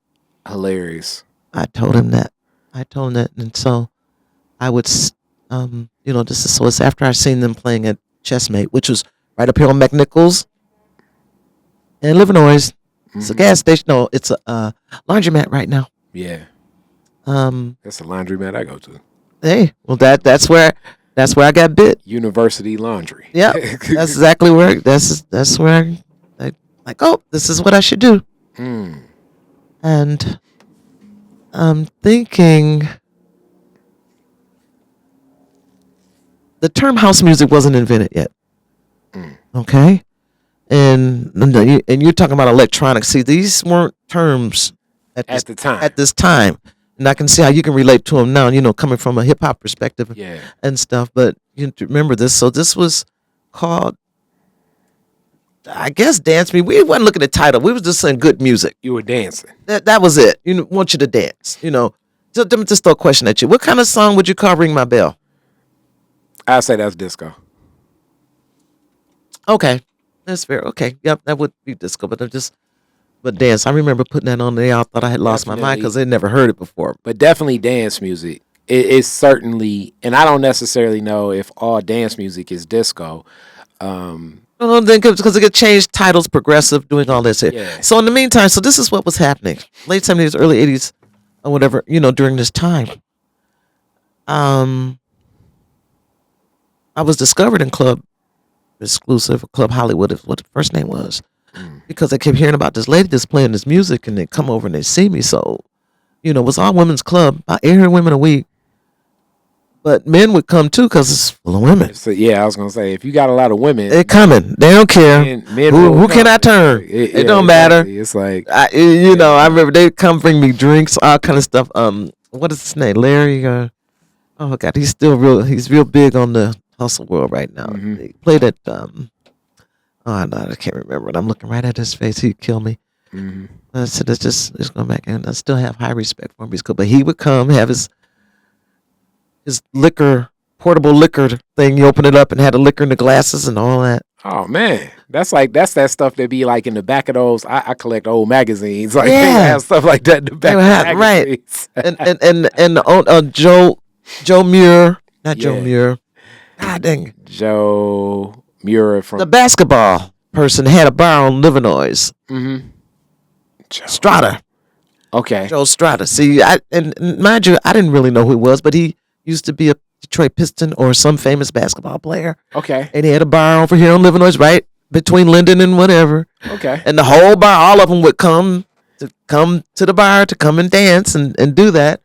Hilarious. I told him that. And so I would, it's after I seen them playing at Chessmate, which was right up here on McNichols and Livernois. It's a gas station. No, it's a laundromat right now. Yeah. That's a laundromat I go to. Hey, well that's where I got bit. University Laundry. Yeah, that's exactly where. That's where I like. Oh, this is what I should do. And I'm thinking the term house music wasn't invented yet. Okay, and you're talking about electronics. See, these weren't terms at At this the time. at this time, and I can see how you can relate to them now. Coming from a hip hop perspective Yeah. and stuff. But you have to remember this. So this was called, I guess, dance me. We wasn't looking at the title. We was just saying good music. You were dancing. That was it. Want you to dance. So let me just throw a question at you. What kind of song would you call "Ring My Bell"? I say that's disco. Okay, that's fair. Okay, yep, that would be disco, but dance. I remember putting that on there. I thought I had lost my mind because Definitely. they never heard it before. But definitely dance music. It's certainly, and I don't necessarily know if all dance music is disco. Oh, then because it could change titles, progressive, doing all this here. Yeah. So in the meantime, so this is what was happening, late '70s, early '80s, or whatever. During this time, um, I was discovered in Club Exclusive, Club Hollywood, is what the first name was, because I kept hearing about this lady that's playing this music, and they come over and they see me. So, it was all women's club, about 800 women a week, but men would come too because it's full of women. So yeah, I was gonna say if you got a lot of women, They're coming. They don't care. men who will who can come. I turn? It- It yeah, don't matter. exactly. It's like I remember they come bring me drinks, all kind of stuff. What is his name? Larry. Oh God, he's still real. He's real big on the hustle world right now. He played at Oh no, I can't remember it. I'm looking right at his face. He'd kill me. I said, let's go back, and I still have high respect for him. He's cool, but he would come have his liquor, portable liquor thing. You open it up and had the liquor in the glasses and all that. oh man, that's that stuff that be like in the back of those. I collect old magazines, like they Yeah. have stuff like that in the back They of would have- right. magazines. And Joe Muir, not Joe Yeah. Muir. God dang it. Joe Muir The from basketball person had a bar on Livernois. Joe. Strata. Okay, Joe Strata. See, and mind you, I didn't really know who he was, but he used to be a Detroit Piston or some famous basketball player. okay, And he had a bar over here on Livernois, right between Linden and whatever. okay. And the whole bar, all of them would come to the bar to come and dance and do that.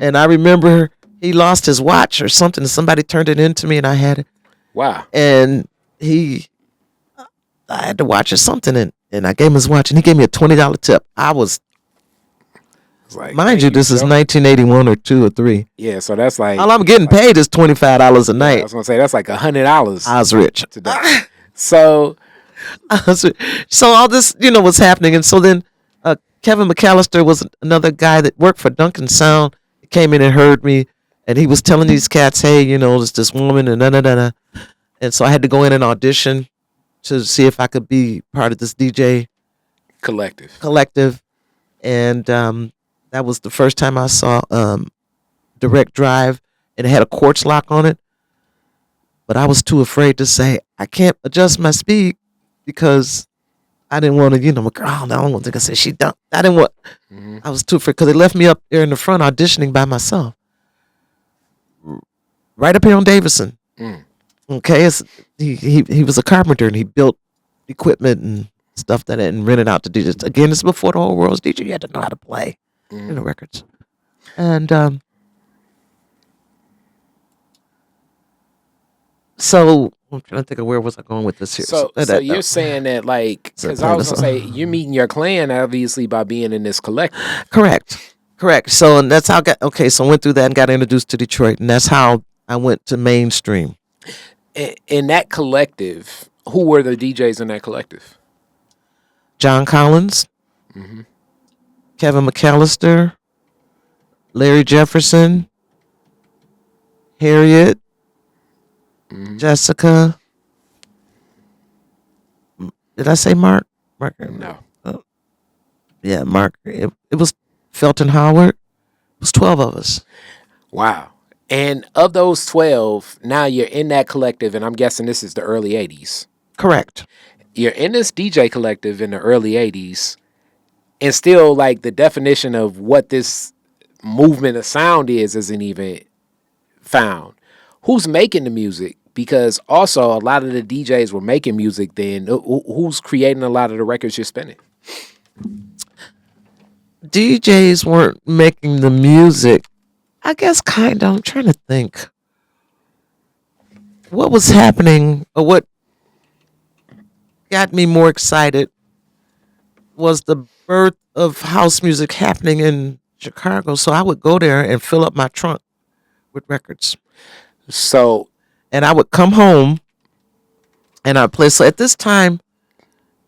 And I remember he lost his watch or something. Somebody turned it into me, and I had it. Wow. And I had to watch or something, and I gave him his watch, and he gave me a $20 tip. I was, It's like, mind you, thank this is Joe. 1981 or 2 or 3. Yeah, so that's like All I'm getting paid is $25 a I night. was gonna say that's like $100 I was rich. today. So So all this, was happening, and so then Kevin McAllister was another guy that worked for Duncan Sound. He came in and heard me, and he was telling these cats, "Hey, there's this woman and da da da da," and so I had to go in and audition to see if I could be part of this DJ collective. and that was the first time I saw Direct Drive, and it had a quartz lock on it. But I was too afraid to say I can't adjust my speed because I didn't want to, my girl. I don't want to think I said she done. I didn't want. I was too afraid because they left me up there in the front auditioning by myself, right up here on Davison. Okay, he was a carpenter and he built equipment and stuff that and rented out to DJs. Again, this is before the whole world's DJ. You had to know how to play records, and so I'm trying to think of where was I going with this here. So you're saying that like because I was gonna say you're meeting your clan obviously by being in this collective. Correct. So and that's how I got So I went through that and got introduced to Detroit, and that's how I went to mainstream. In that collective, who were the DJs in that collective? John Collins, Kevin McAllister, Larry Jefferson, Harriet, Jessica. Did I say Mark? Mark. No. Yeah, Mark. It was Felton Howard. It was 12 of us. Wow. And of those 12, now you're in that collective, and I'm guessing this is the early 80s. Correct. You're in this DJ collective in the early 80s, and still, like, the definition of what this movement of sound isn't even found. Who's making the music? Because also, a lot of the DJs were making music then. Who's creating a lot of the records you're spinning? DJs weren't making the music. I guess kind of. I'm trying to think. What was happening or what got me more excited was the birth of house music happening in Chicago. So I would go there and fill up my trunk with records. So And I would come home and I'd play. So at this time,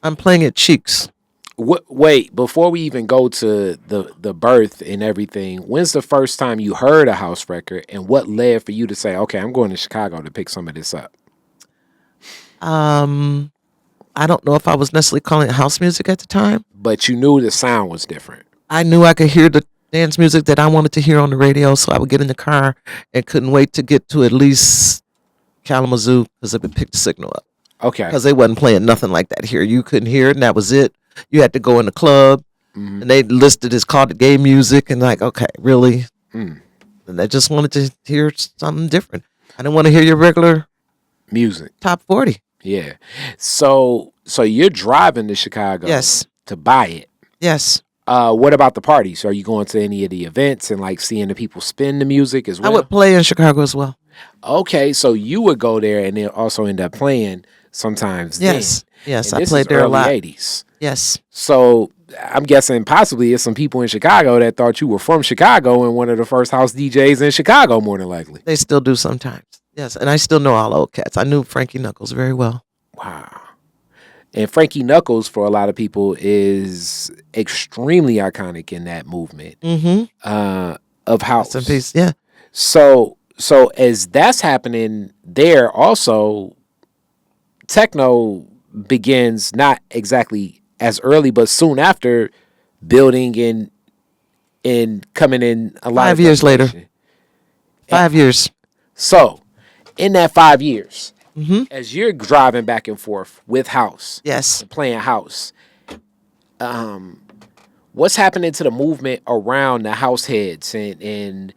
I'm playing at Cheeks. wait, before we even go to the birth and everything, when's the first time you heard a house record, and what led for you to say, okay, I'm going to Chicago to pick some of this up? Um, I don't know if I was necessarily calling it house music at the time. But you knew the sound was different. I knew I could hear the dance music that I wanted to hear on the radio, so I would get in the car and couldn't wait to get to at least Kalamazoo because it would pick the signal up. Okay. Because they wasn't playing nothing like that here. You couldn't hear it, and that was it. You had to go in the club, and they listed as called it gay music, and like, okay, really? And I just wanted to hear something different. I didn't want to hear your regular Music. top 40. Yeah. So you're driving to Chicago Yes. to buy it. Yes. What about the parties? Are you going to any of the events and like seeing the people spin the music as well? I would play in Chicago as well. Okay, so you would go there and then also end up playing sometimes. Yes. Then. Yes, And I this played is there a early lot. 80s. Yes. So I'm guessing possibly it's some people in Chicago that thought you were from Chicago and one of the first house DJs in Chicago, more than likely. They still do sometimes. Yes, and I still know all old cats. I knew Frankie Knuckles very well. Wow. And Frankie Knuckles, for a lot of people, is extremely iconic in that movement of house. Rest in peace. Yeah. So as that's happening there, also techno begins not exactly as early, but soon after, building and coming in a lot. 5 years later. 5 years. So in that 5 years, as you're driving back and forth with house, Yes. playing house, what's happening to the movement around the house heads and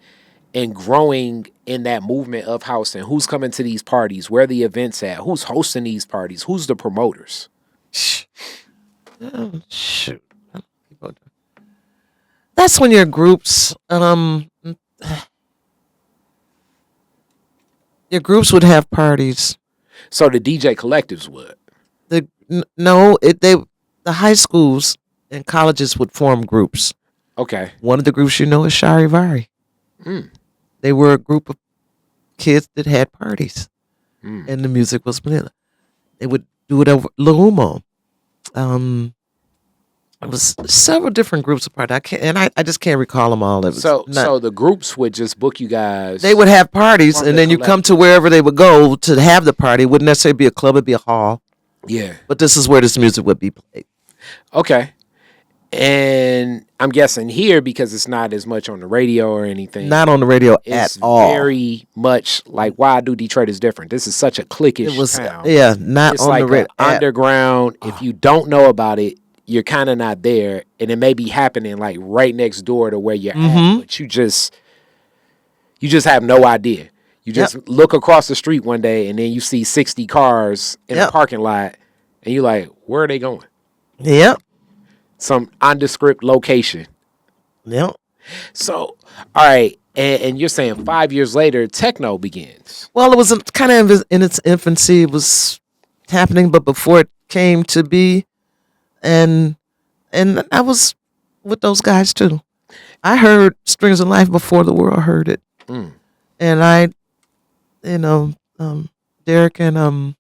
growing in that movement of house, and who's coming to these parties, where the events at, who's hosting these parties, who's the promoters? Oh, shoot. That's when your groups would have parties. So the DJ collectives would. The high schools and colleges would form groups. Okay. One of the groups is Charivari. They were a group of kids that had parties, and the music was vanilla. They would do it over La Humo. It was several different groups of parties. I just can't recall them all. It was So the groups would just book you guys. they would have parties, From and the then you come to wherever they would go to have the party. It wouldn't necessarily be a club; it'd be a hall. Yeah. But this is where this music would be played. Okay. And I'm guessing here, because it's not as much on the radio or anything. Not on the radio It's at all. very much like, why I do Detroit is different. This is such a cliquish It was town. not It's on like the radio. underground. If you don't know about it, you're kind of not there, and it may be happening like right next door to where you're at, but you just have no idea. You just look across the street one day, and then you see 60 cars in a parking lot, and you're like, where are they going? Yep. Some nondescript location. Yep. So, all right, and you're saying 5 years later, techno begins. Well, it was kind of in its infancy. It was happening, but before it came to be, and I was with those guys too. I heard Strings of Life before the world heard it, and Derek and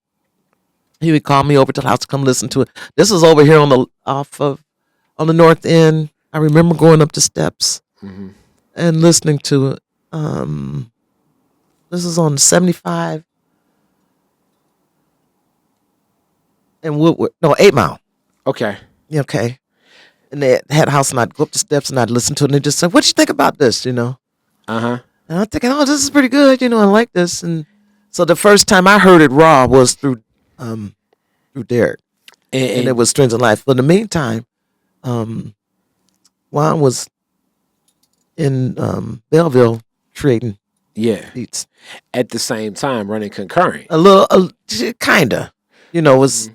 he would call me over to the house to come listen to it. This is over here on the north end. I remember going up the steps and listening to it. This is on 75 and Woodward. No, 8 Mile. Okay. Okay. And they had a house, and I'd go up the steps and I'd listen to it, and they just said, "What you think about this?" And I'm thinking, "Oh, this is pretty good. I like this." And so the first time I heard it raw was through Derek, and it was Strings of Life. But in the meantime, Juan was in Belleville trading beats at the same time, running concurrent. a little, kinda. It was.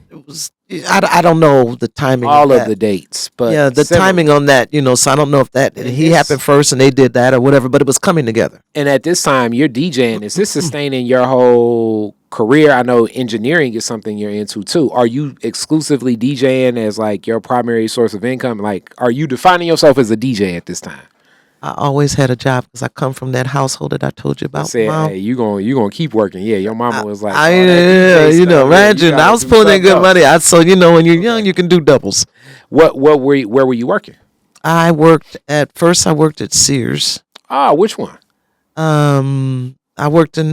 I don't know the timing. All of of that. the dates, but The similar. timing on that. So I don't know if that he happened first and they did that or whatever, but it was coming together. And at this time, you're DJing. Is this sustaining your whole career, I know engineering is something you're into too. Are you exclusively DJing as like your primary source of income? Like, are you defining yourself as a DJ at this time? I always had a job because I come from that household that I told you I about. said, Mom, hey, you gonna keep working. Yeah, your mama was like, I oh, that DJ you stuff, know, yeah, you imagine I gotta was do pulling in something good else. money. So when you're young, you can do doubles. What where were you working? I worked at Sears. Ah, which one? I worked in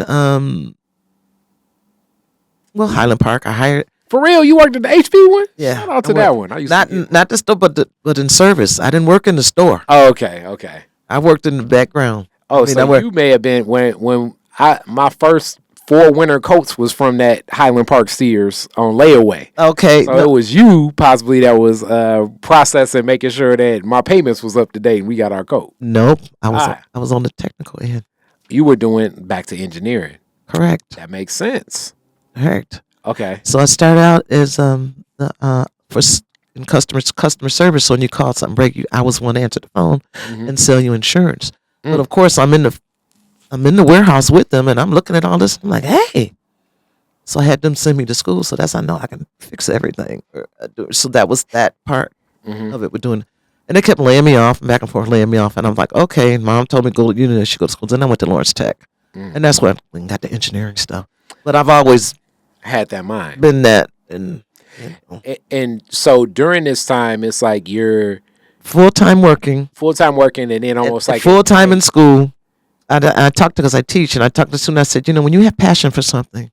Highland Park. I hired. For real, you worked at the HP one? Yeah, Shout out I to that worked, one. I used not to get. not the store, but in service. I didn't work in the store. Oh, okay. I worked in the background. Oh, I so worked. you may have been when I my first 4 winter coats was from that Highland Park Sears on layaway. Okay, So it was you possibly that was processing, making sure that my payments was up to date and we got our coat. nope. I was Ah. I was on the technical end. You were doing back to engineering. Correct. That makes sense. Correct. Okay. So I started out as in customer service. So when you call something break, I was one to answer the phone and sell you insurance. But of course, I'm in the warehouse with them, and I'm looking at all this. I'm like, hey. So I had them send me to school, so that's I know I can fix everything. So that was that part of it. We're doing, and they kept laying me off, back and forth, laying me off, and I'm like, okay. And Mom told me go. She go to school. Then I went to Lawrence Tech, and that's when we got the engineering stuff. But I've always Had that mind. been that, and And so during this time, it's like you're full time working, full time working, and then almost like full time in school. I talked to because I teach, and I talked to students. I said, when you have passion for something,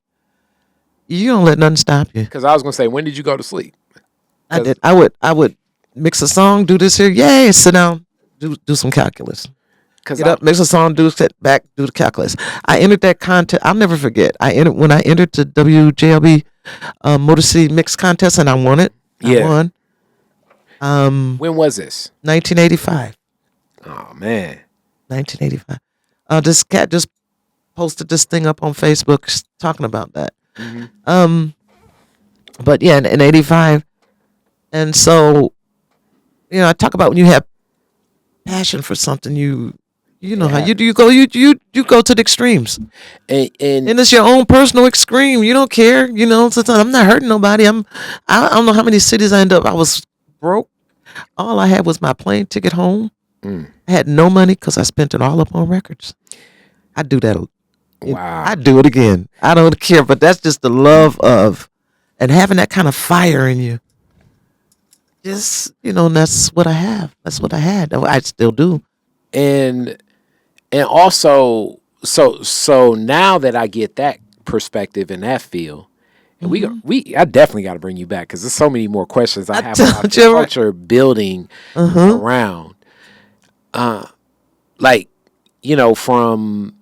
you don't let nothing stop you. Because I was gonna say, when did you go to sleep? I did. I would mix a song, do this here, yay, sit down, do some calculus. Because Get up, mix a song, sit back, do the calculus. I entered that contest. I'll never forget. When I entered the WJLB Motor City Mix Contest, and I won it. Yeah. I won. when was this? 1985. Oh man. 1985. This cat just posted this thing up on Facebook talking about that. But yeah, in 85. And so, I talk about when you have passion for something, you know how you go to the extremes. And And it's your own personal extreme. You don't care, sometimes I'm not hurting nobody. I don't know how many cities I ended up. I was broke. All I had was my plane ticket home. I had no money because I spent it all up on records. I do that. wow. I do it again. I don't care, but that's just the love of, and having that kind of fire in you. Just, and that's what I have. That's what I had. I still do. and also so now that I get that perspective and that feel, and I definitely got to bring you back because there's so many more questions I have about the culture building around, like from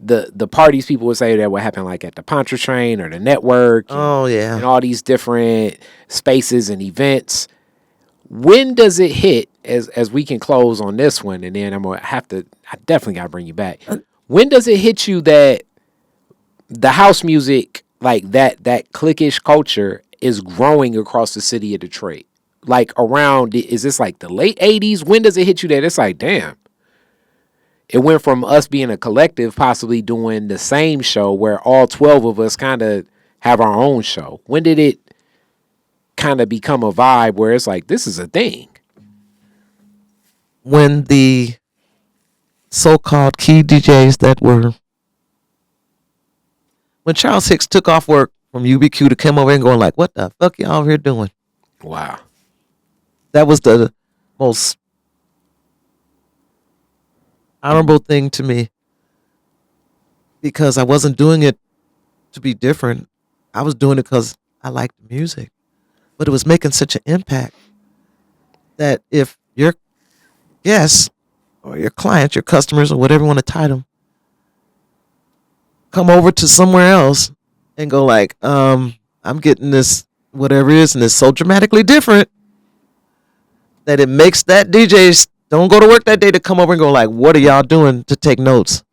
the parties people would say that what happened like at the Pontchartrain or the Network, Oh yeah. and all these different spaces and events. When does it hit, as we can close on this one, and then I definitely got to bring you back. When does it hit you that the house music, like that cliquish culture, is growing across the city of Detroit? Like around, is this like the late 80s? When does it hit you that it's like, damn, it went from us being a collective possibly doing the same show where all 12 of us kind of have our own show? When did it kind of become a vibe where it's like, this is a thing? When the so-called key DJs when Charles Hicks took off work from UBQ to come over and going like, what the fuck y'all over here doing? Wow. That was the most honorable thing to me because I wasn't doing it to be different. I was doing it because I liked the music, but it was making such an impact that if your guests or your clients, your customers, or whatever you want to title them, come over to somewhere else and go like, I'm getting this whatever it is, and it's so dramatically different that it makes that DJ don't go to work that day to come over and go like, what are y'all doing, to take notes?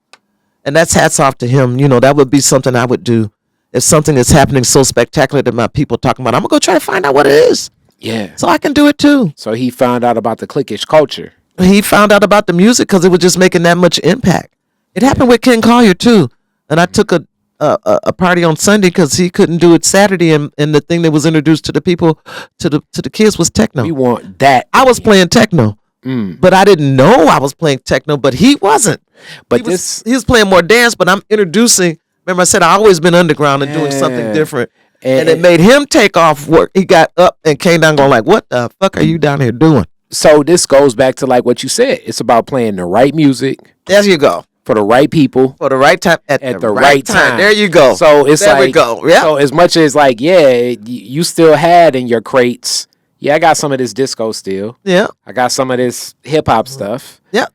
And that's hats off to him. That would be something I would do if something is happening so spectacular that my people talking about. I'm gonna go try to find out what it is. Yeah. So I can do it too. So he found out about the cliquish culture. He found out about the music because it was just making that much impact. It happened with Ken Collier too. And I took a party on Sunday because he couldn't do it Saturday, and the thing that was introduced to the people, to the kids, was techno. We want that. I was playing techno, but I didn't know I was playing techno. But he wasn't. But he was playing more dance. But I'm introducing. Remember, I said I always been underground and doing something different, and it made him take off work. He got up and came down, going like, "What the fuck are you down here doing?" So this goes back to like what you said. It's about playing the right music. There you go. For the right people. For the right time. At the right time. There you go. So it's there like, we go. Yep. So as much as like, you still had in your crates, I got some of this disco still. Yeah. I got some of this hip hop stuff. Yeah.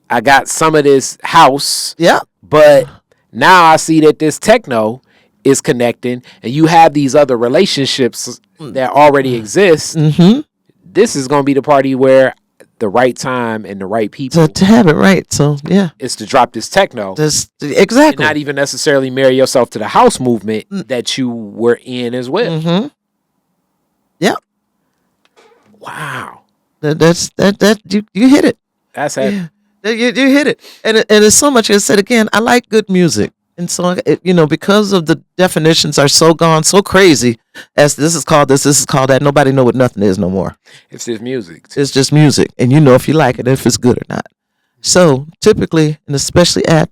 I got some of this house. Yeah. But now I see that this techno is connecting, and you have these other relationships that already exist. Mm-hmm. This is going to be the party where the right time and the right people to have it right. So yeah, is to drop this techno. Exactly. And not even necessarily marry yourself to the house movement that you were in as well. Mm-hmm. Yep. Wow. That you hit it. That's it. Yeah. You hit it, and it's so much. I said again, I like good music. And so, because of the definitions are so gone, so crazy, as this is called this is called that, nobody know what nothing is no more. It's just music. It's just music. And you know if you like it, if it's good or not. So typically, and especially at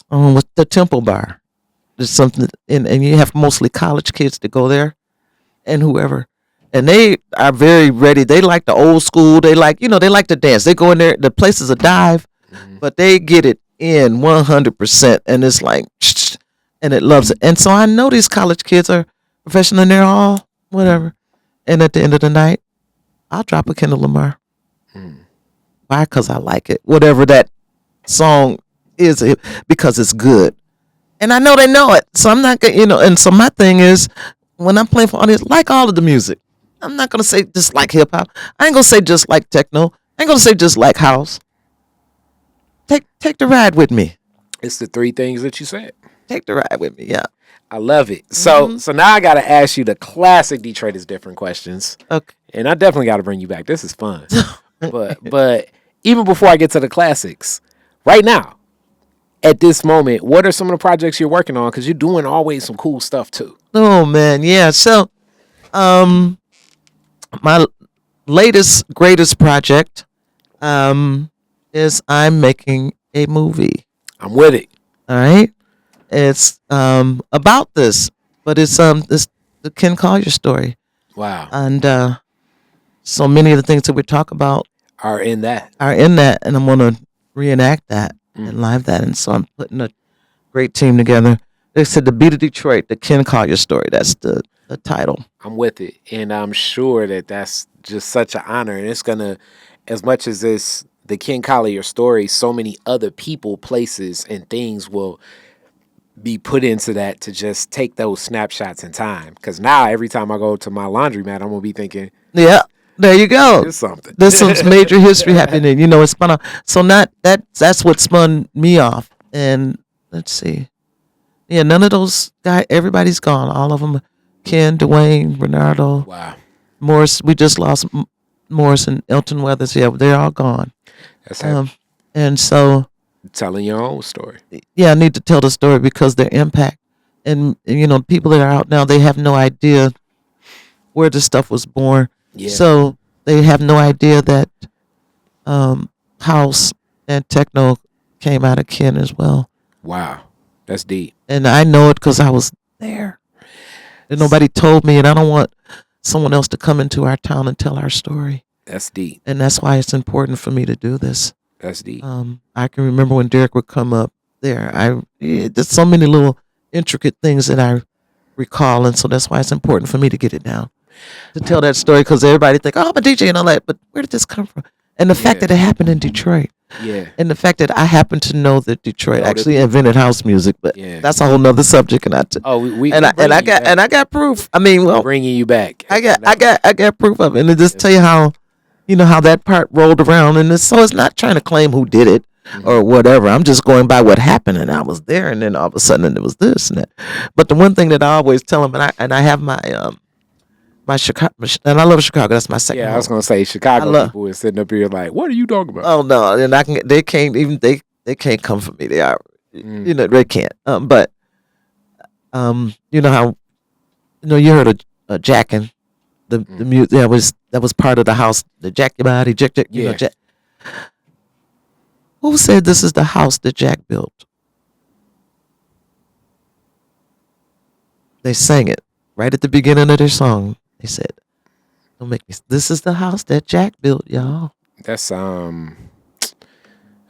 with the Temple Bar, there's something, and you have mostly college kids that go there and whoever. And they are very ready. They like the old school. They like, they like to dance. They go in there. The place is a dive, but they get it in 100%, and it's like, and it loves it. And so I know these college kids are professional, and they're all whatever. And at the end of the night, I'll drop a Kendall Lamar. Why? Because I like it. Whatever that song is, because it's good, and I know they know it. So I'm not gonna, And so my thing is, when I'm playing for audience, like all of the music, I'm not gonna say just like hip hop. I ain't gonna say just like techno. I ain't gonna say just like house. Take the ride with me. It's the three things that you said. Take the ride with me, yeah. I love it. So now I got to ask you the classic Detroit is Different questions. Okay. And I definitely got to bring you back. This is fun. but even before I get to the classics, right now, at this moment, what are some of the projects you're working on? Because you're doing always some cool stuff too. Oh man, yeah. So, my latest greatest project, is I'm making a movie. I'm with it. All right. It's about this, but it's the Ken Collier story. Wow. And so many of the things that we talk about are in that, and I'm gonna reenact that and live that. And so I'm putting a great team together. They said The Beat of Detroit, the Ken Collier story. That's the title. I'm with it, and I'm sure that that's just such an honor, and it's gonna, as much as this the Ken Collier story, so many other people, places, and things will be put into that to just take those snapshots in time. Because now every time I go to my laundromat, I'm gonna be thinking, yeah, there you go. There's something. There's some major history happening. It's spun off. So that's what spun me off. And let's see. Yeah, none of those guys, everybody's gone. All of them, Ken, Dwayne, Bernardo. Wow. Morris, we just lost Morris and Elton Weathers. Yeah, they're all gone. That's heavy. And so, telling your own story. Yeah, I need to tell the story because their impact, and people that are out now, they have no idea where this stuff was born. Yeah. So they have no idea that house and techno came out of Ken as well. Wow, that's deep. And I know it because I was there. And nobody told me, and I don't want someone else to come into our town and tell our story. That's deep. And that's why it's important for me to do this. That's deep. I can remember when Derek would come up there. There's so many little intricate things that I recall, and so that's why it's important for me to get it down, to tell that story, because everybody think, oh, I'm a DJ and all that, but where did this come from? And the fact that it happened in Detroit. Yeah. And the fact that I happen to know that Detroit actually invented house music, but that's a whole nother subject. And I got proof. I mean, well, bringing you back. I got proof of it, and to just tell you how, how that part rolled around, and so it's not trying to claim who did it or whatever. I'm just going by what happened, and I was there, and then all of a sudden it was this and that. But the one thing that I always tell them, and I have my my Chicago, and I love Chicago. That's my second. Yeah, home. I was gonna say Chicago people is sitting up here like, what are you talking about? Oh no, and they can't come for me. They are They can't. But you know how you heard of jacking the music that was part of the house. The jack your body, jack, jack, Yeah. jack. Who said this is the house that Jack built? They sang it right at the beginning of their song. They said, "Don't make me. This is the house that Jack built, y'all." That's oh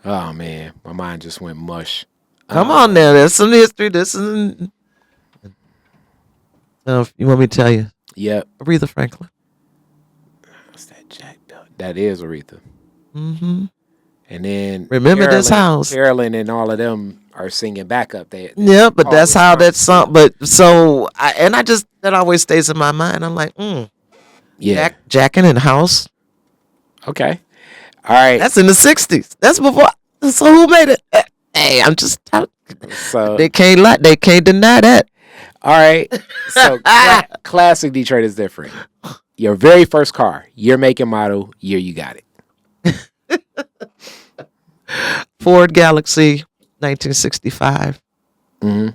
man, my mind just went mush. Come on now, there's some history. This is. You want me to tell you? Yep. Aretha Franklin. What's that Jack Belt? That is Aretha. Mm-hmm. And then Remember this house. Carolyn and all of them are singing backup there. Yeah, but that's how that song. But so that always stays in my mind. I'm like, yeah, Jackin' in house. Okay, all right. That's in the '60s. That's before. So who made it? Hey, I'm just. So they can't lie. They can't deny that. All right. So classic Detroit is different. Your very first car, year, make, and model, year you got it. Ford Galaxy, 1965. Mm-hmm.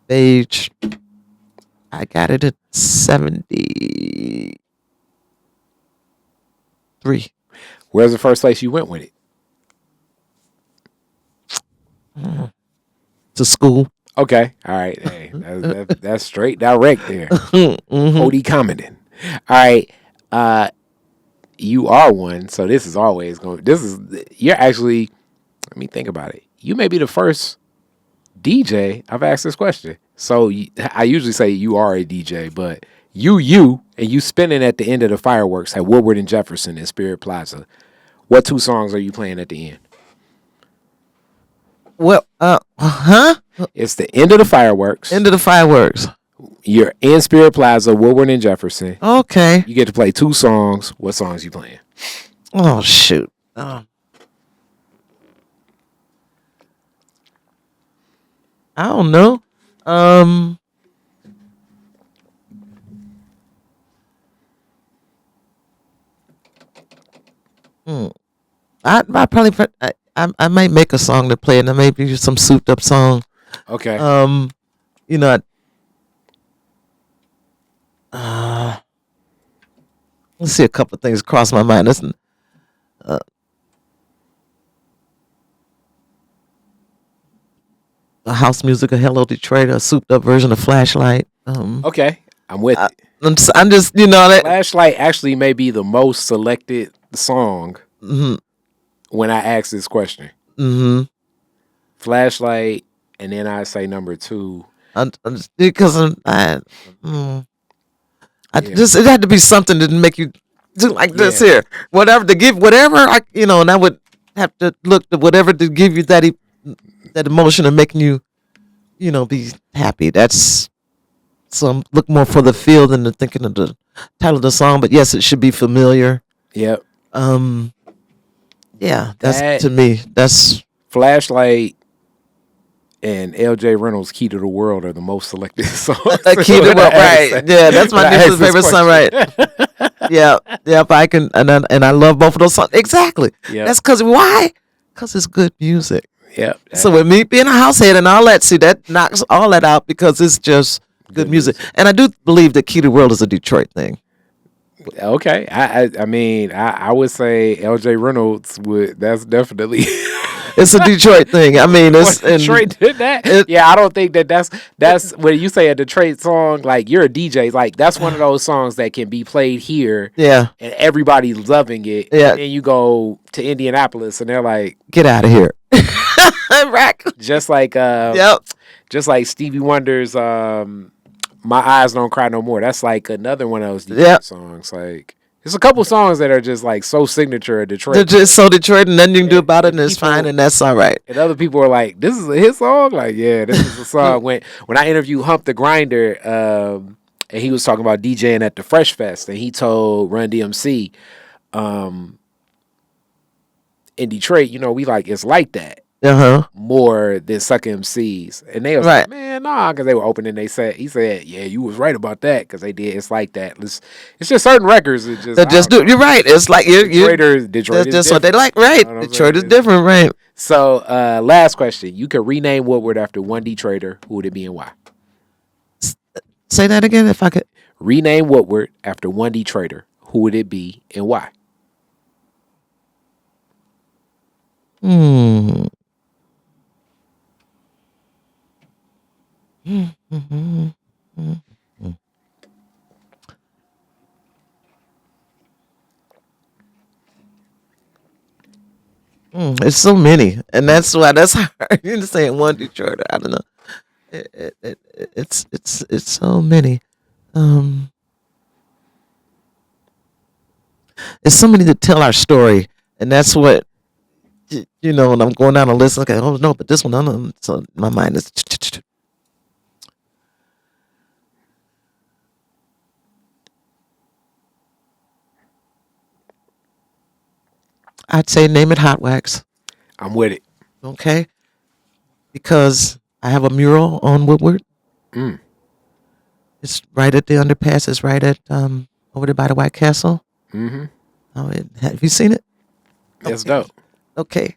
Beige. I got it at 73. Where's the first place you went with it? To school. Okay. All right. Hey, that's straight direct there. O.D. Commodin. All right. You are one, so this is always going. You're actually. Let me think about it. You may be the first DJ I've asked this question. So I usually say you are a DJ, but and you spinning at the end of the fireworks at Woodward and Jefferson in Spirit Plaza. What two songs are you playing at the end? Well, It's the end of the fireworks. End of the fireworks. You're in Spirit Plaza, Woodward and Jefferson. Okay. You get to play two songs. What songs you playing? Oh shoot. I don't know. I probably I might make a song to play, and then maybe some souped up song. Okay. You know. Let's see, a couple of things cross my mind. Listen. A house music, a Hello Detroit, a souped up version of Flashlight. Okay. I'm with it. I'm just that Flashlight actually may be the most selected song when I ask this question. Mm-hmm. Flashlight, and then I say number two. Because it had to be something to make you do like this here. Whatever to give, whatever and I would have to look to whatever to give you that emotion of making you, be happy. That's some look more for the feel than the thinking of the title of the song. But yes, it should be familiar. Yep. Yeah, that's to me. That's Flashlight and L.J. Reynolds' "Key to the World" are the most selected songs. Key to the World, right? Yeah, that's my niece's favorite song, right? Yeah. But I can, and I love both of those songs. Exactly. Yep. That's because why? Because it's good music. Yep. So with me being a househead and all that, see, that knocks all that out because it's just good music. And I do believe that Key to the World is a Detroit thing. Okay. I mean, I would say L.J. Reynolds would. That's definitely. It's a Detroit thing. I mean, it's Detroit did that. I don't think that's when you say a Detroit song. Like you're a DJ. Like that's one of those songs that can be played here. Yeah, and everybody's loving it. Yeah, and then you go to Indianapolis and they're like, "Get out of here!" Rack. Just like just like Stevie Wonder's "My Eyes Don't Cry No More." That's like another one of those Detroit songs. Like. There's a couple songs that are just like so signature of Detroit. They're just so Detroit, and nothing you can do about it, and it's fine, and that's all right. And other people are like, "This is a hit song." Like, yeah, this is a song. when I interviewed Hump the Grinder, and he was talking about DJing at the Fresh Fest, and he told Run DMC, in Detroit, we like it's like that. more than Sucker MCs. And they was Right. like, man, nah, because they were opening. They said, he said, yeah, you was right about that because they did. It's like that. It's just certain records. It just, That just do. You're right. It's like Detroit that's is just what different. they like. Right. You know what I'm Detroit is saying? different. Right. So, last question. You could rename Woodward after one Detroiter. Who would it be and why? Say that again, if I could. Rename Woodward after one Detroiter. Who would it be and why? It's so many, and that's hard. You're saying one Detroit. I don't know. It's so many. Um, it's so many to tell our story, and that's what when I'm going down a list. Okay, oh no, but this one, no. So my mind is. I'd say name it Hotwaxx. I'm with it. Okay, because I have a mural on Woodward. Mm. It's right at the underpass. It's right at over there by the White Castle. Mm-hmm. Oh, have you seen it? That's dope. Okay,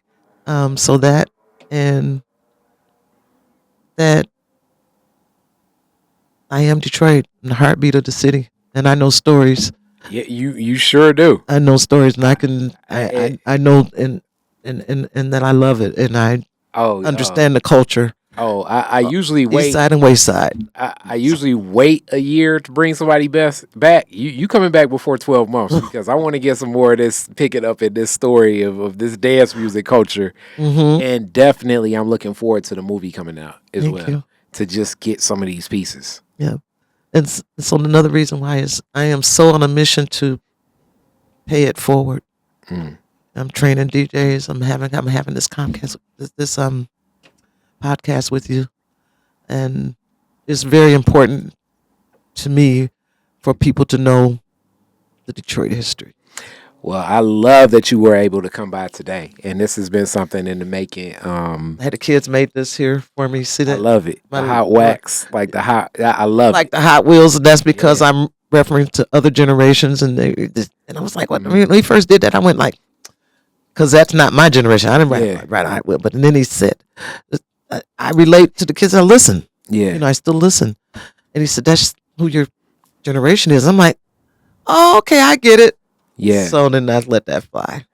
so that and that I am Detroit, the heartbeat of the city, and I know stories. Yeah, you sure do. I know stories, and I know and that I love it, and I understand the culture. I usually wait. East side and west side. I usually wait a year to bring somebody back. You coming back before 12 months because I want to get some more of this, pick it up in this story of this dance music culture. Mm-hmm. And definitely I'm looking forward to the movie coming out as Thank well you. to just get some of these pieces. Yeah, and so another reason why is I am so on a mission to pay it forward. I'm training DJs. I'm having this Comcast this podcast with you, and it's very important to me for people to know the Detroit history. Well, I love that you were able to come by today, and this has been something in the making. I had the kids made this here for me. See I that? love it. The hot wax, like the hot. I love like it. the Hot Wheels, and that's because I'm referring to other generations, and I was like, what? When he first did that, I went like, because that's not my generation. I didn't write a Hot Wheel, but then he said, I relate to the kids. I listen. Yeah. I still listen. And he said, that's who your generation is. I'm like, oh, okay, I get it. Yeah. So then I let that fly.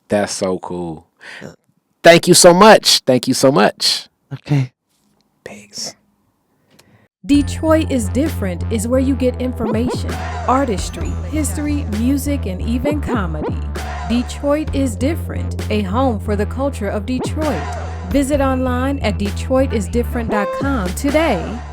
That's so cool. Thank you so much. Thank you so much. Okay. Thanks. Detroit is Different is where you get information, artistry, history, music, and even comedy. Detroit is Different, a home for the culture of Detroit. Visit online at DetroitisDifferent.com today.